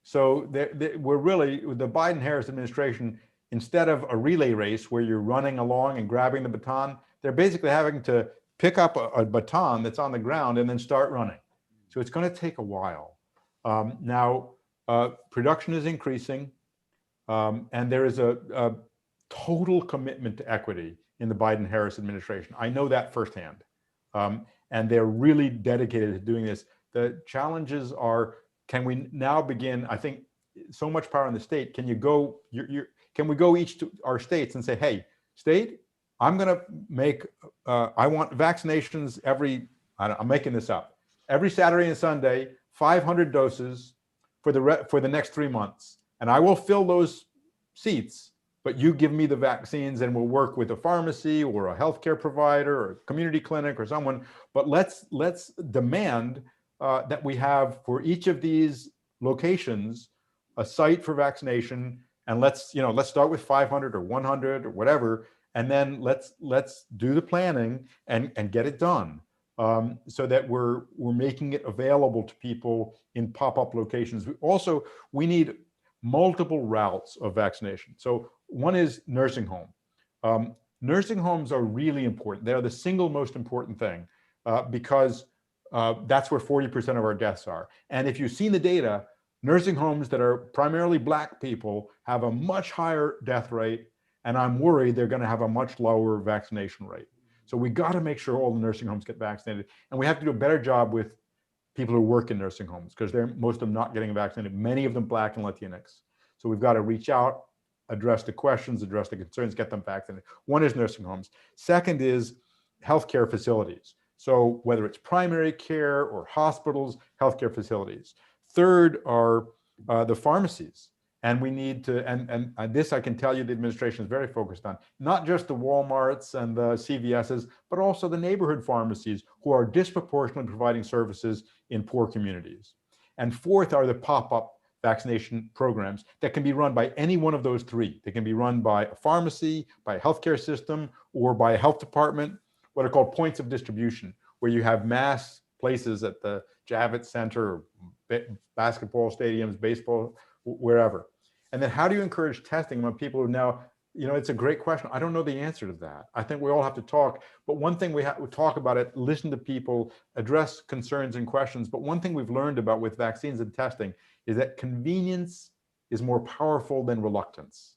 So we're really, the Biden-Harris administration, instead of a relay race where you're running along and grabbing the baton, they're basically having to pick up a baton that's on the ground and then start running. So it's going to take a while. Now, production is increasing, and there is a total commitment to equity in the Biden-Harris administration. I know that firsthand. And they're really dedicated to doing this. The challenges are, can we now begin, I think so much power in the state, can we go each to our states and say, hey, state, I'm gonna make, I want vaccinations I'm making this up, every Saturday and Sunday, 500 doses for the next 3 months. And I will fill those seats, but you give me the vaccines and we'll work with a pharmacy or a healthcare provider or a community clinic or someone. But let's demand that we have for each of these locations a site for vaccination, and let's start with 500 or 100 or whatever, and then let's do the planning and get it done, so that we're making it available to people in pop-up locations. We need multiple routes of vaccination. So one is nursing home. Nursing homes are really important. They're the single most important thing because that's where 40% of our deaths are. And if you've seen the data, nursing homes that are primarily Black people have a much higher death rate, and I'm worried they're going to have a much lower vaccination rate. So we got to make sure all the nursing homes get vaccinated, and we have to do a better job with people who work in nursing homes because most of them not getting vaccinated, many of them Black and Latinx. So we've got to reach out, address the questions, address the concerns, get them vaccinated. One is nursing homes. Second is healthcare facilities. So whether it's primary care or hospitals, healthcare facilities. Third are the pharmacies. And we need to, and this I can tell you the administration is very focused on, not just the Walmarts and the CVSs, but also the neighborhood pharmacies who are disproportionately providing services in poor communities. And fourth are the pop-up vaccination programs that can be run by any one of those three. They can be run by a pharmacy, by a healthcare system, or by a health department, what are called points of distribution, where you have mass places at the Javits Center, basketball stadiums, baseball, wherever. And then how do you encourage testing among people who now, it's a great question. I don't know the answer to that. I think we all have to talk, but one thing we talk about it, listen to people, address concerns and questions. But one thing we've learned about with vaccines and testing is that convenience is more powerful than reluctance.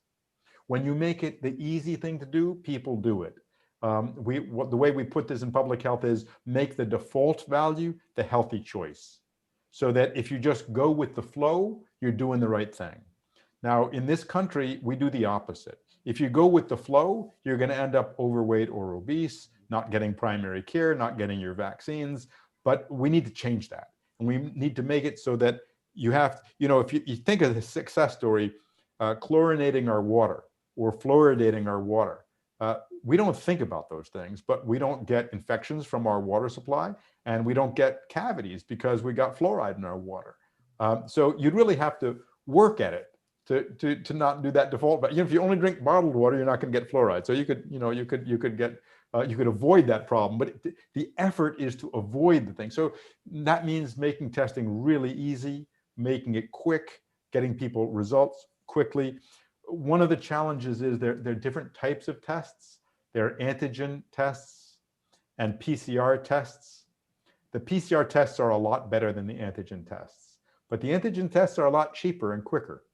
When you make it the easy thing to do, people do it. The way we put this in public health is make the default value the healthy choice, so that if you just go with the flow, you're doing the right thing. Now, in this country, we do the opposite. If you go with the flow, you're going to end up overweight or obese, not getting primary care, not getting your vaccines. But we need to change that. And we need to make it so that you have, if you think of the success story, chlorinating our water or fluoridating our water, we don't think about those things, but we don't get infections from our water supply, and we don't get cavities because we got fluoride in our water. So you'd really have to work at it to not do that default. But if you only drink bottled water, you're not going to get fluoride. So you could avoid that problem. But the effort is to avoid the thing. So that means making testing really easy, making it quick, getting people results quickly. One of the challenges is there are different types of tests. There are antigen tests and PCR tests. The PCR tests are a lot better than the antigen tests, but the antigen tests are a lot cheaper and quicker.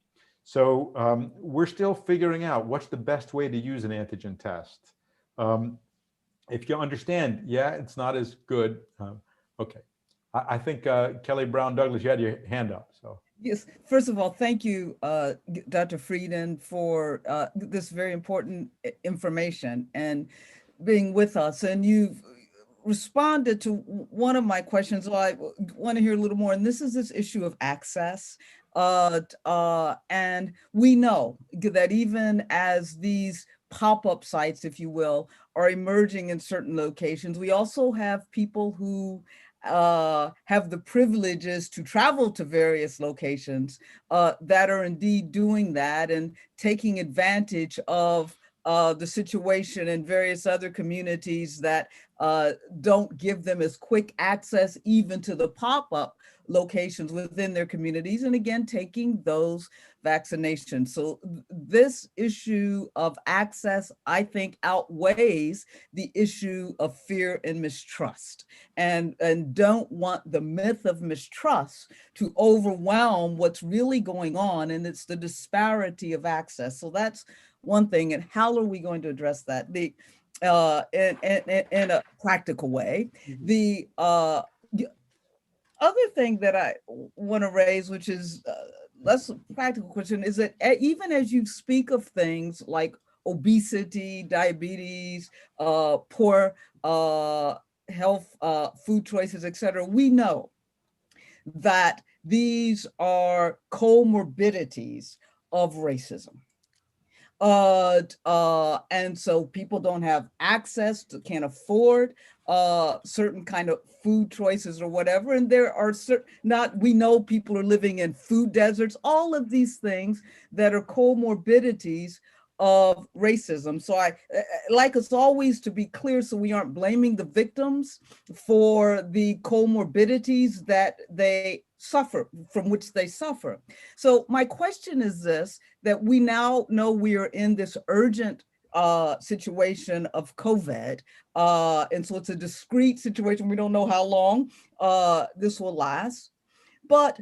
So we're still figuring out what's the best way to use an antigen test. If you understand, yeah, it's not as good. Okay. I think Kelly Brown Douglas, you had your hand up. So yes, first of all, thank you, Dr. Frieden, for this very important information and being with us. And you've responded to one of my questions. So I want to hear a little more. And this is this issue of access. And we know that even as these pop-up sites, if you will, are emerging in certain locations, we also have people who have the privileges to travel to various locations that are indeed doing that and taking advantage of the situation in various other communities that don't give them as quick access even to the pop-up locations within their communities, and again, taking those vaccinations. So this issue of access, I think, outweighs the issue of fear and mistrust, and don't want the myth of mistrust to overwhelm what's really going on, and it's the disparity of access. So that's one thing. And how are we going to address that? In a practical way. The other thing that I want to raise, which is less practical question, is that even as you speak of things like obesity, diabetes, poor health, food choices, et cetera, we know that these are comorbidities of racism. And so people don't have access to, can't afford certain kind of food choices or whatever. And there are we know people are living in food deserts, all of these things that are comorbidities of racism. So I like us always to be clear so we aren't blaming the victims for the comorbidities that they suffer, from which they suffer. So my question is this, that we now know we are in this urgent situation of COVID. And so it's a discrete situation. We don't know how long this will last. But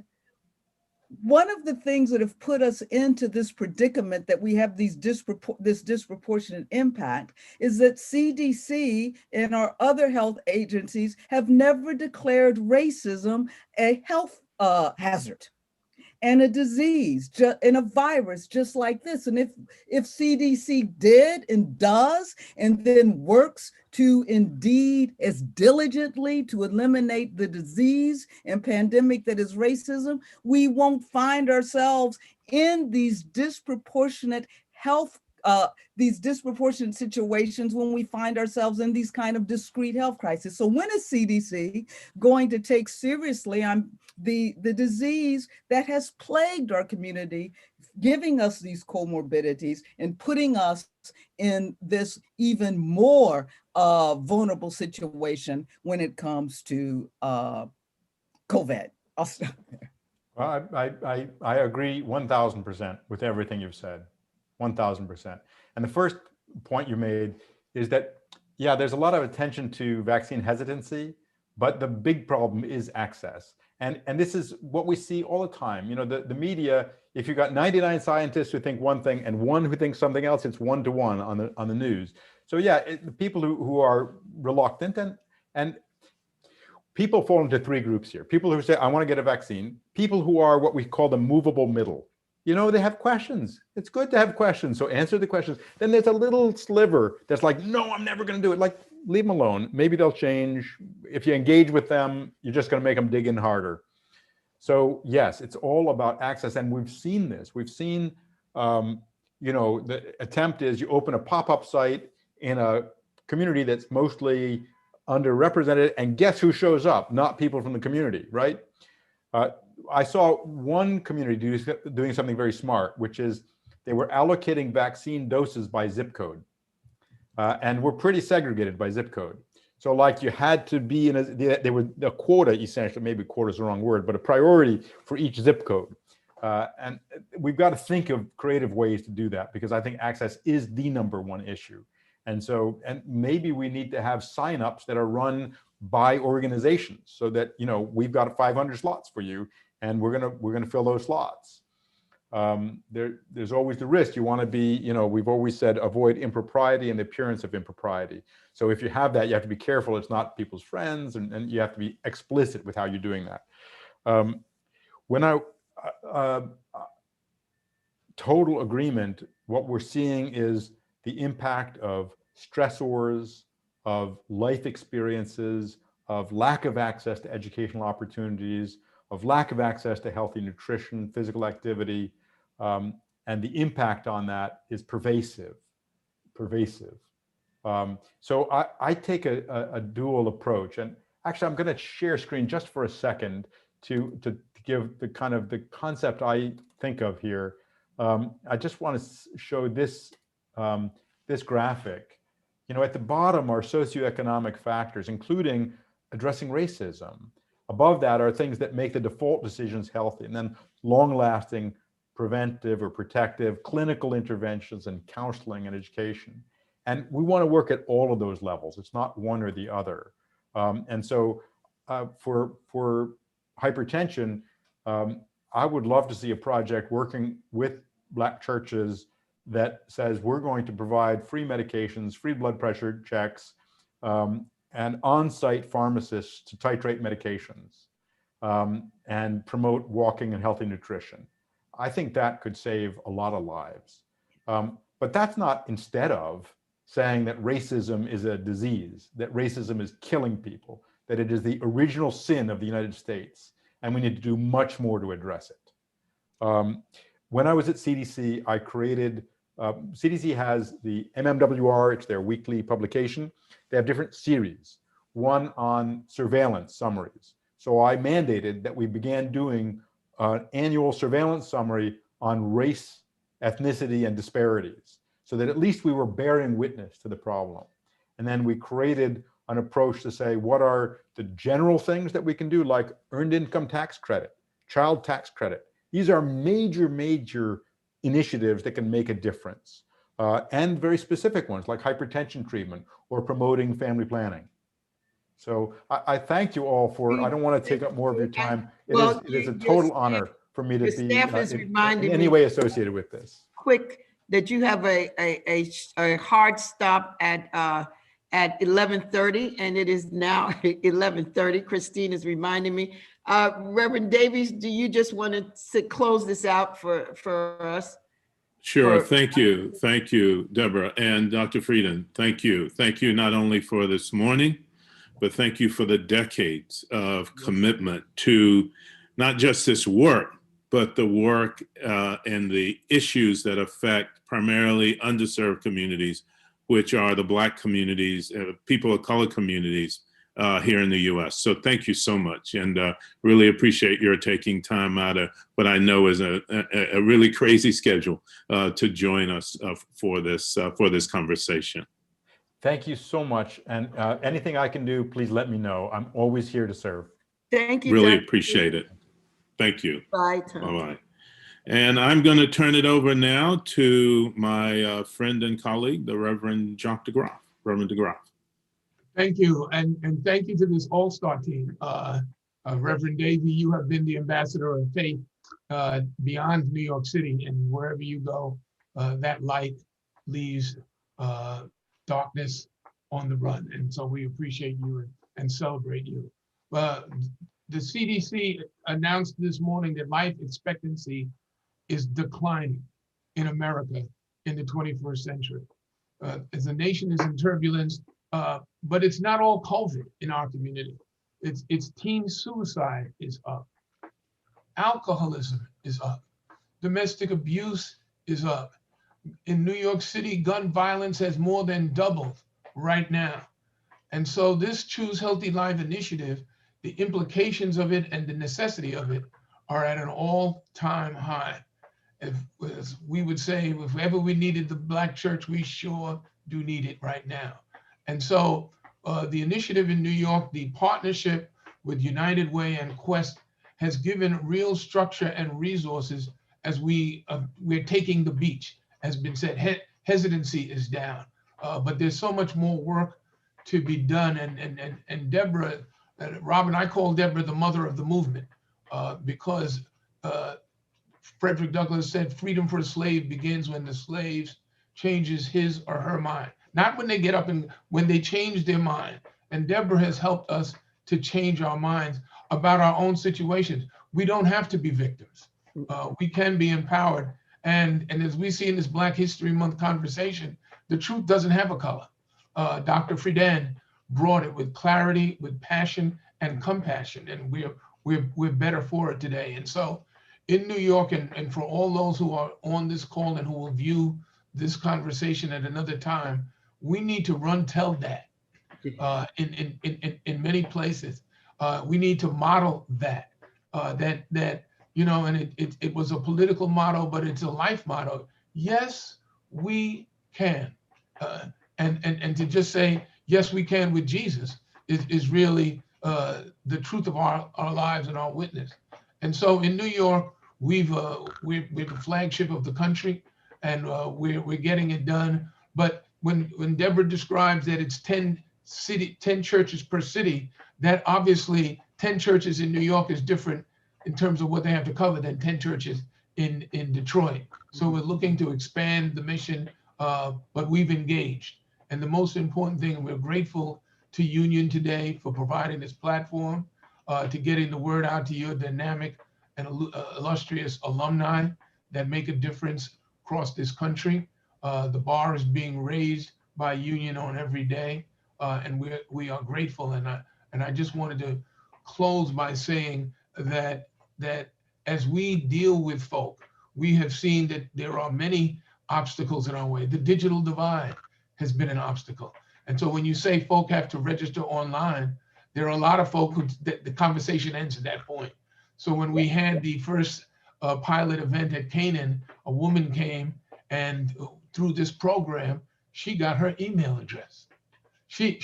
one of the things that have put us into this predicament that we have this disproportionate impact is that CDC and our other health agencies have never declared racism a health hazard and a disease and a virus just like this. And if CDC did and does and then works to indeed as diligently to eliminate the disease and pandemic that is racism, we won't find ourselves in these disproportionate these disproportionate situations when we find ourselves in these kind of discrete health crises. So when is CDC going to take seriously the disease that has plagued our community, giving us these comorbidities and putting us in this even more vulnerable situation when it comes to COVID? I'll stop there. Well, I agree 1,000% with everything you've said, 1,000%. And the first point you made is that, yeah, there's a lot of attention to vaccine hesitancy, but the big problem is access. And this is what we see all the time. You know, the media, if you've got 99 scientists who think one thing and one who thinks something else, it's 1-to-1 on the news. So yeah, the people who are reluctant and people fall into three groups here. People who say, I want to get a vaccine. People who are what we call the movable middle. You know, they have questions. It's good to have questions. So answer the questions. Then there's a little sliver that's like, no, I'm never going to do it. Like, leave them alone. Maybe they'll change. If you engage with them, you're just going to make them dig in harder. So yes, it's all about access. And we've seen this. We've seen, you know, the attempt is you open a pop-up site in a community that's mostly underrepresented, and guess who shows up? Not people from the community, right? I saw one community doing something very smart, which is they were allocating vaccine doses by zip code. And we're pretty segregated by zip code. So like you had to be in there was a quota, essentially, maybe quota is the wrong word, but a priority for each zip code. And we've got to think of creative ways to do that, because I think access is the #1 issue. And so, and maybe we need to have signups that are run by organizations so that, you know, we've got 500 slots for you, and we're gonna fill those slots. There's always the risk. You want to be, you know, we've always said avoid impropriety and the appearance of impropriety. So if you have that, you have to be careful it's not people's friends, and you have to be explicit with how you're doing that. Total agreement, what we're seeing is the impact of stressors, of life experiences, of lack of access to educational opportunities, of lack of access to healthy nutrition, physical activity, and the impact on that is pervasive. So I take a dual approach, and actually I'm going to share screen just for a second to give the kind of the concept I think of here. I just want to show this this graphic. You know, at the bottom are socioeconomic factors, including addressing racism. Above that are things that make the default decisions healthy, and then long-lasting preventive or protective clinical interventions and counseling and education. And we want to work at all of those levels. It's not one or the other. And so for hypertension, I would love to see a project working with Black churches that says we're going to provide free medications, free blood pressure checks, and on-site pharmacists to titrate medications, and promote walking and healthy nutrition. I think that could save a lot of lives. But that's not instead of saying that racism is a disease, that racism is killing people, that it is the original sin of the United States, and we need to do much more to address it. When I was at CDC, I created, CDC has the MMWR, it's their weekly publication. They have different series, one on surveillance summaries. So I mandated that we began doing an annual surveillance summary on race, ethnicity, and disparities, so that at least we were bearing witness to the problem. And then we created an approach to say, what are the general things that we can do, like earned income tax credit, child tax credit. These are major initiatives that can make a difference. And very specific ones like hypertension treatment or promoting family planning. So I thank you all for, I don't want to take up more of your time. It is a total honor for me to be in any way associated with this. Quick, that you have a hard stop at 11:30, and it is now 11:30. Christine is reminding me. Reverend Davies, do you just want to close this out for us? Sure. Thank you. Thank you, Deborah. And Dr. Frieden, thank you. Thank you not only for this morning, but thank you for the decades of commitment to not just this work, but the work and the issues that affect primarily underserved communities, which are the Black communities, people of color communities here in the US. So thank you so much, and really appreciate your taking time out of what I know is a really crazy schedule to join us for this conversation. Thank you so much. And anything I can do, please let me know. I'm always here to serve. Thank you. Really appreciate it. Thank you. Bye, Tom. Bye-bye. And I'm going to turn it over now to my friend and colleague, the Reverend Jacques DeGraff. Reverend DeGraff. Thank you, and thank you to this all-star team. Reverend Davey, you have been the ambassador of faith beyond New York City, and wherever you go, that light leaves darkness on the run. And so we appreciate you and celebrate you. The CDC announced this morning that life expectancy is declining in America in the 21st century. As the nation is in turbulence, but it's not all COVID in our community. It's teen suicide is up. Alcoholism is up. Domestic abuse is up. In New York City, gun violence has more than doubled right now. And so this Choose Healthy Life initiative, the implications of it and the necessity of it are at an all-time high. As we would say, if ever we needed the Black church, we sure do need it right now. And so the initiative in New York, the partnership with United Way and Quest has given real structure and resources as we're taking the beach. Has been said, hesitancy is down, but there's so much more work to be done. And Deborah, Robin, I call Deborah the mother of the movement because Frederick Douglass said, freedom for a slave begins when the slave changes his or her mind. Not when they get up and when they change their mind. And Deborah has helped us to change our minds about our own situations. We don't have to be victims. We can be empowered. And as we see in this Black History Month conversation, the truth doesn't have a color. Dr. Friedan brought it with clarity, with passion and compassion, and we're better for it today. And so in New York, and for all those who are on this call and who will view this conversation at another time, we need to tell that in many places. We need to model that, you know, and it was a political motto, but it's a life motto. Yes, we can. And to just say, yes, we can with Jesus is really the truth of our lives and our witness. And so in New York, we're the flagship of the country, and we're getting it done. But when Deborah describes that it's 10 churches per city, that obviously 10 churches in New York is different in terms of what they have to cover than 10 churches in Detroit. So we're looking to expand the mission, but we've engaged. And the most important thing, we're grateful to Union today for providing this platform, to getting the word out to your dynamic and illustrious alumni that make a difference across this country. The bar is being raised by Union on every day, and we are grateful. And I just wanted to close by saying that as we deal with folk, we have seen that there are many obstacles in our way. The digital divide has been an obstacle. And so when you say folk have to register online, there are a lot of folk who the conversation ends at that point. So when we had the first pilot event at Canaan, a woman came, and through this program, she got her email address. She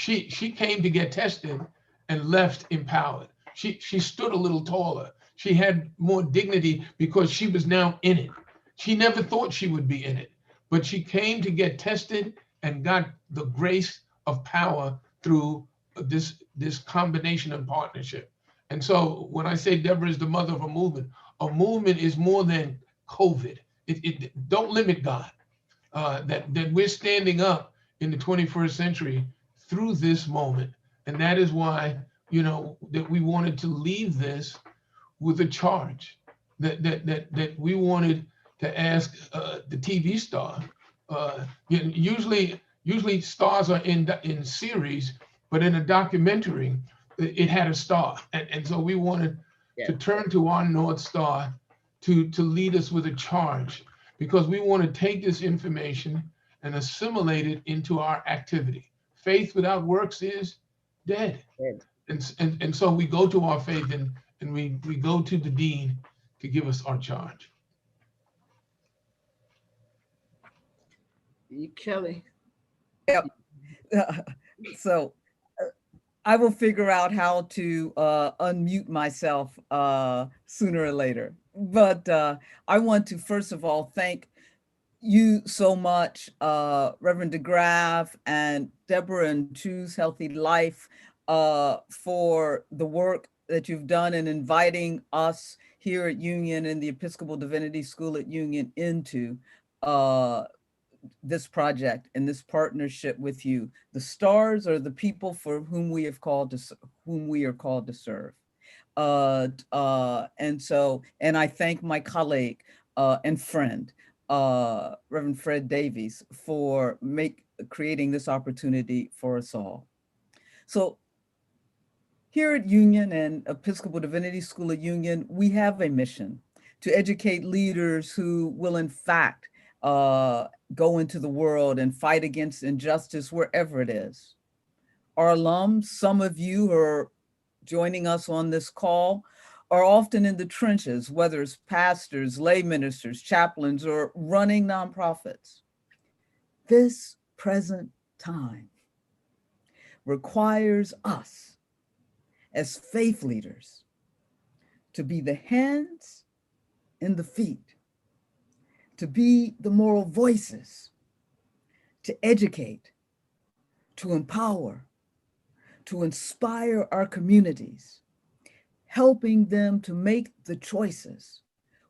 came to get tested and left empowered. She stood a little taller. She had more dignity because she was now in it. She never thought she would be in it, but she came to get tested and got the grace of power through this combination and partnership. And so when I say Deborah is the mother of a movement is more than COVID. Don't limit God. That we're standing up in the 21st century through this moment. And that is why, you know, that we wanted to leave this with a charge, that we wanted to ask the TV star. Usually stars are in series, but in a documentary, it had a star. And so we wanted to turn to our North Star to lead us with a charge, because we want to take this information and assimilate it into our activity. Faith without works is dead. And so we go to our faith and we go to the dean to give us our charge. Kelly. Yep. So I will figure out how to unmute myself sooner or later. But I want to, first of all, thank you so much, Reverend DeGraff and Deborah and Choose Healthy Life, for the work that you've done in inviting us here at Union and the Episcopal Divinity School at Union into this project and this partnership with you. The stars are the people for whom we are called to serve. And I thank my colleague, and friend, Reverend Fred Davies, for creating this opportunity for us all. So here at Union and Episcopal Divinity School at Union, we have a mission to educate leaders who will in fact go into the world and fight against injustice wherever it is. Our alums, some of you who are joining us on this call, are often in the trenches, whether it's pastors, lay ministers, chaplains, or running nonprofits. This present time requires us as faith leaders to be the hands and the feet, to be the moral voices, to educate, to empower, to inspire our communities, helping them to make the choices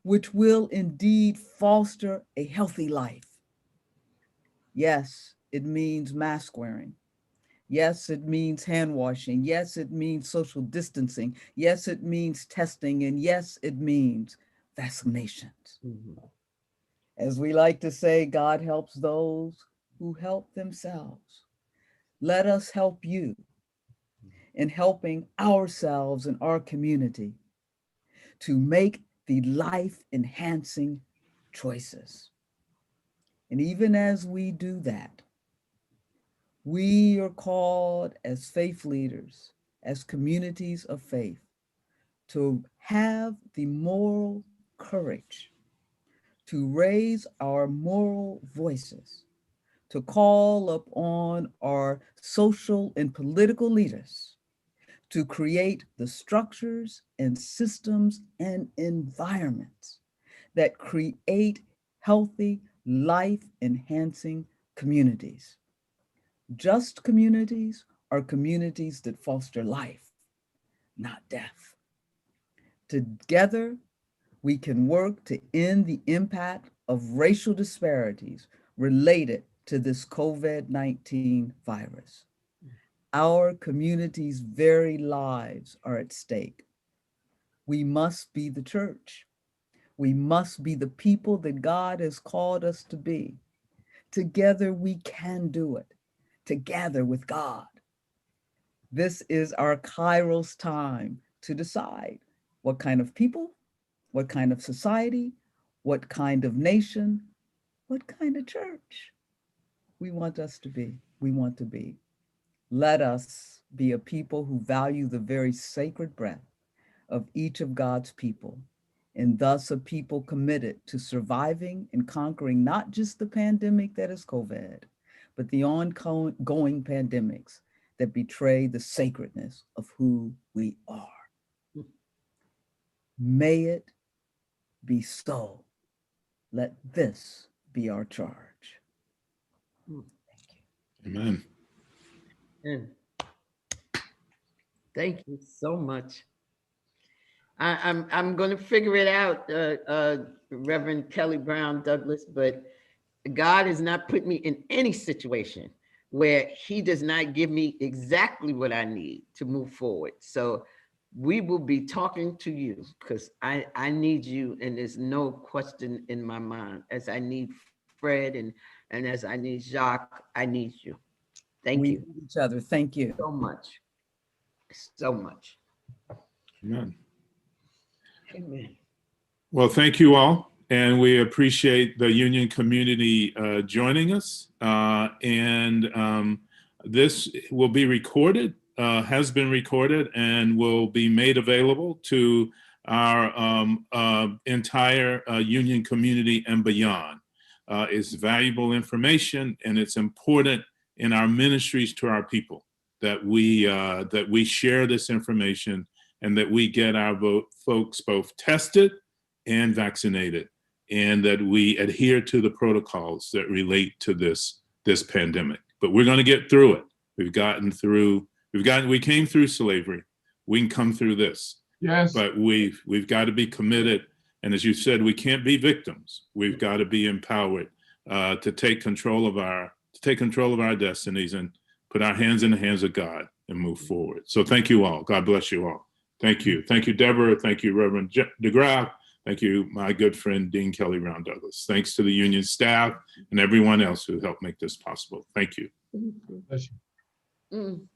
which will indeed foster a healthy life. Yes, it means mask wearing. Yes, it means hand washing. Yes, it means social distancing. Yes, it means testing. And yes, it means vaccinations. As we like to say, God helps those who help themselves. Let us help you in helping ourselves and our community to make the life-enhancing choices. And even as we do that, we are called as faith leaders, as communities of faith, to have the moral courage to raise our moral voices, to call upon our social and political leaders to create the structures and systems and environments that create healthy, life-enhancing communities. Just communities are communities that foster life, not death. Together, we can work to end the impact of racial disparities related to this COVID-19 virus. Our community's very lives are at stake. We must be the church. We must be the people that God has called us to be. Together we can do it, together with God. This is our Kairos time to decide what kind of people, what kind of society, what kind of nation, what kind of church we want us to be. We want to be. Let us be a people who value the very sacred breath of each of God's people, and thus a people committed to surviving and conquering not just the pandemic that is COVID, but the ongoing pandemics that betray the sacredness of who we are. May it be so. Let this be our charge. Amen. And thank you so much. I'm going to figure it out, Reverend Kelly Brown Douglas, but God has not put me in any situation where he does not give me exactly what I need to move forward. So we will be talking to you because I need you, and there's no question in my mind. As I need Fred and as I need Jacques, I need you. Thank you. We need each other. Thank you. So much. So much. Amen. Amen. Well, thank you all. And we appreciate the Union community joining us. This will be recorded, has been recorded, and will be made available to our entire Union community and beyond. It's valuable information, and it's important in our ministries to our people that we share this information and that we get our folks both tested and vaccinated, and that we adhere to the protocols that relate to this pandemic. But we're going to get through it. We came through slavery. We can come through this. Yes. But we've got to be committed. And as you said, we can't be victims. We've got to be empowered to take control of our destinies and put our hands in the hands of God and move forward. So thank you all. God bless you all. Thank you. Thank you, Deborah. Thank you, Reverend DeGraff. Thank you, my good friend, Dean Kelly Brown Douglas. Thanks to the union staff and everyone else who helped make this possible. Thank you. Bless you. Mm.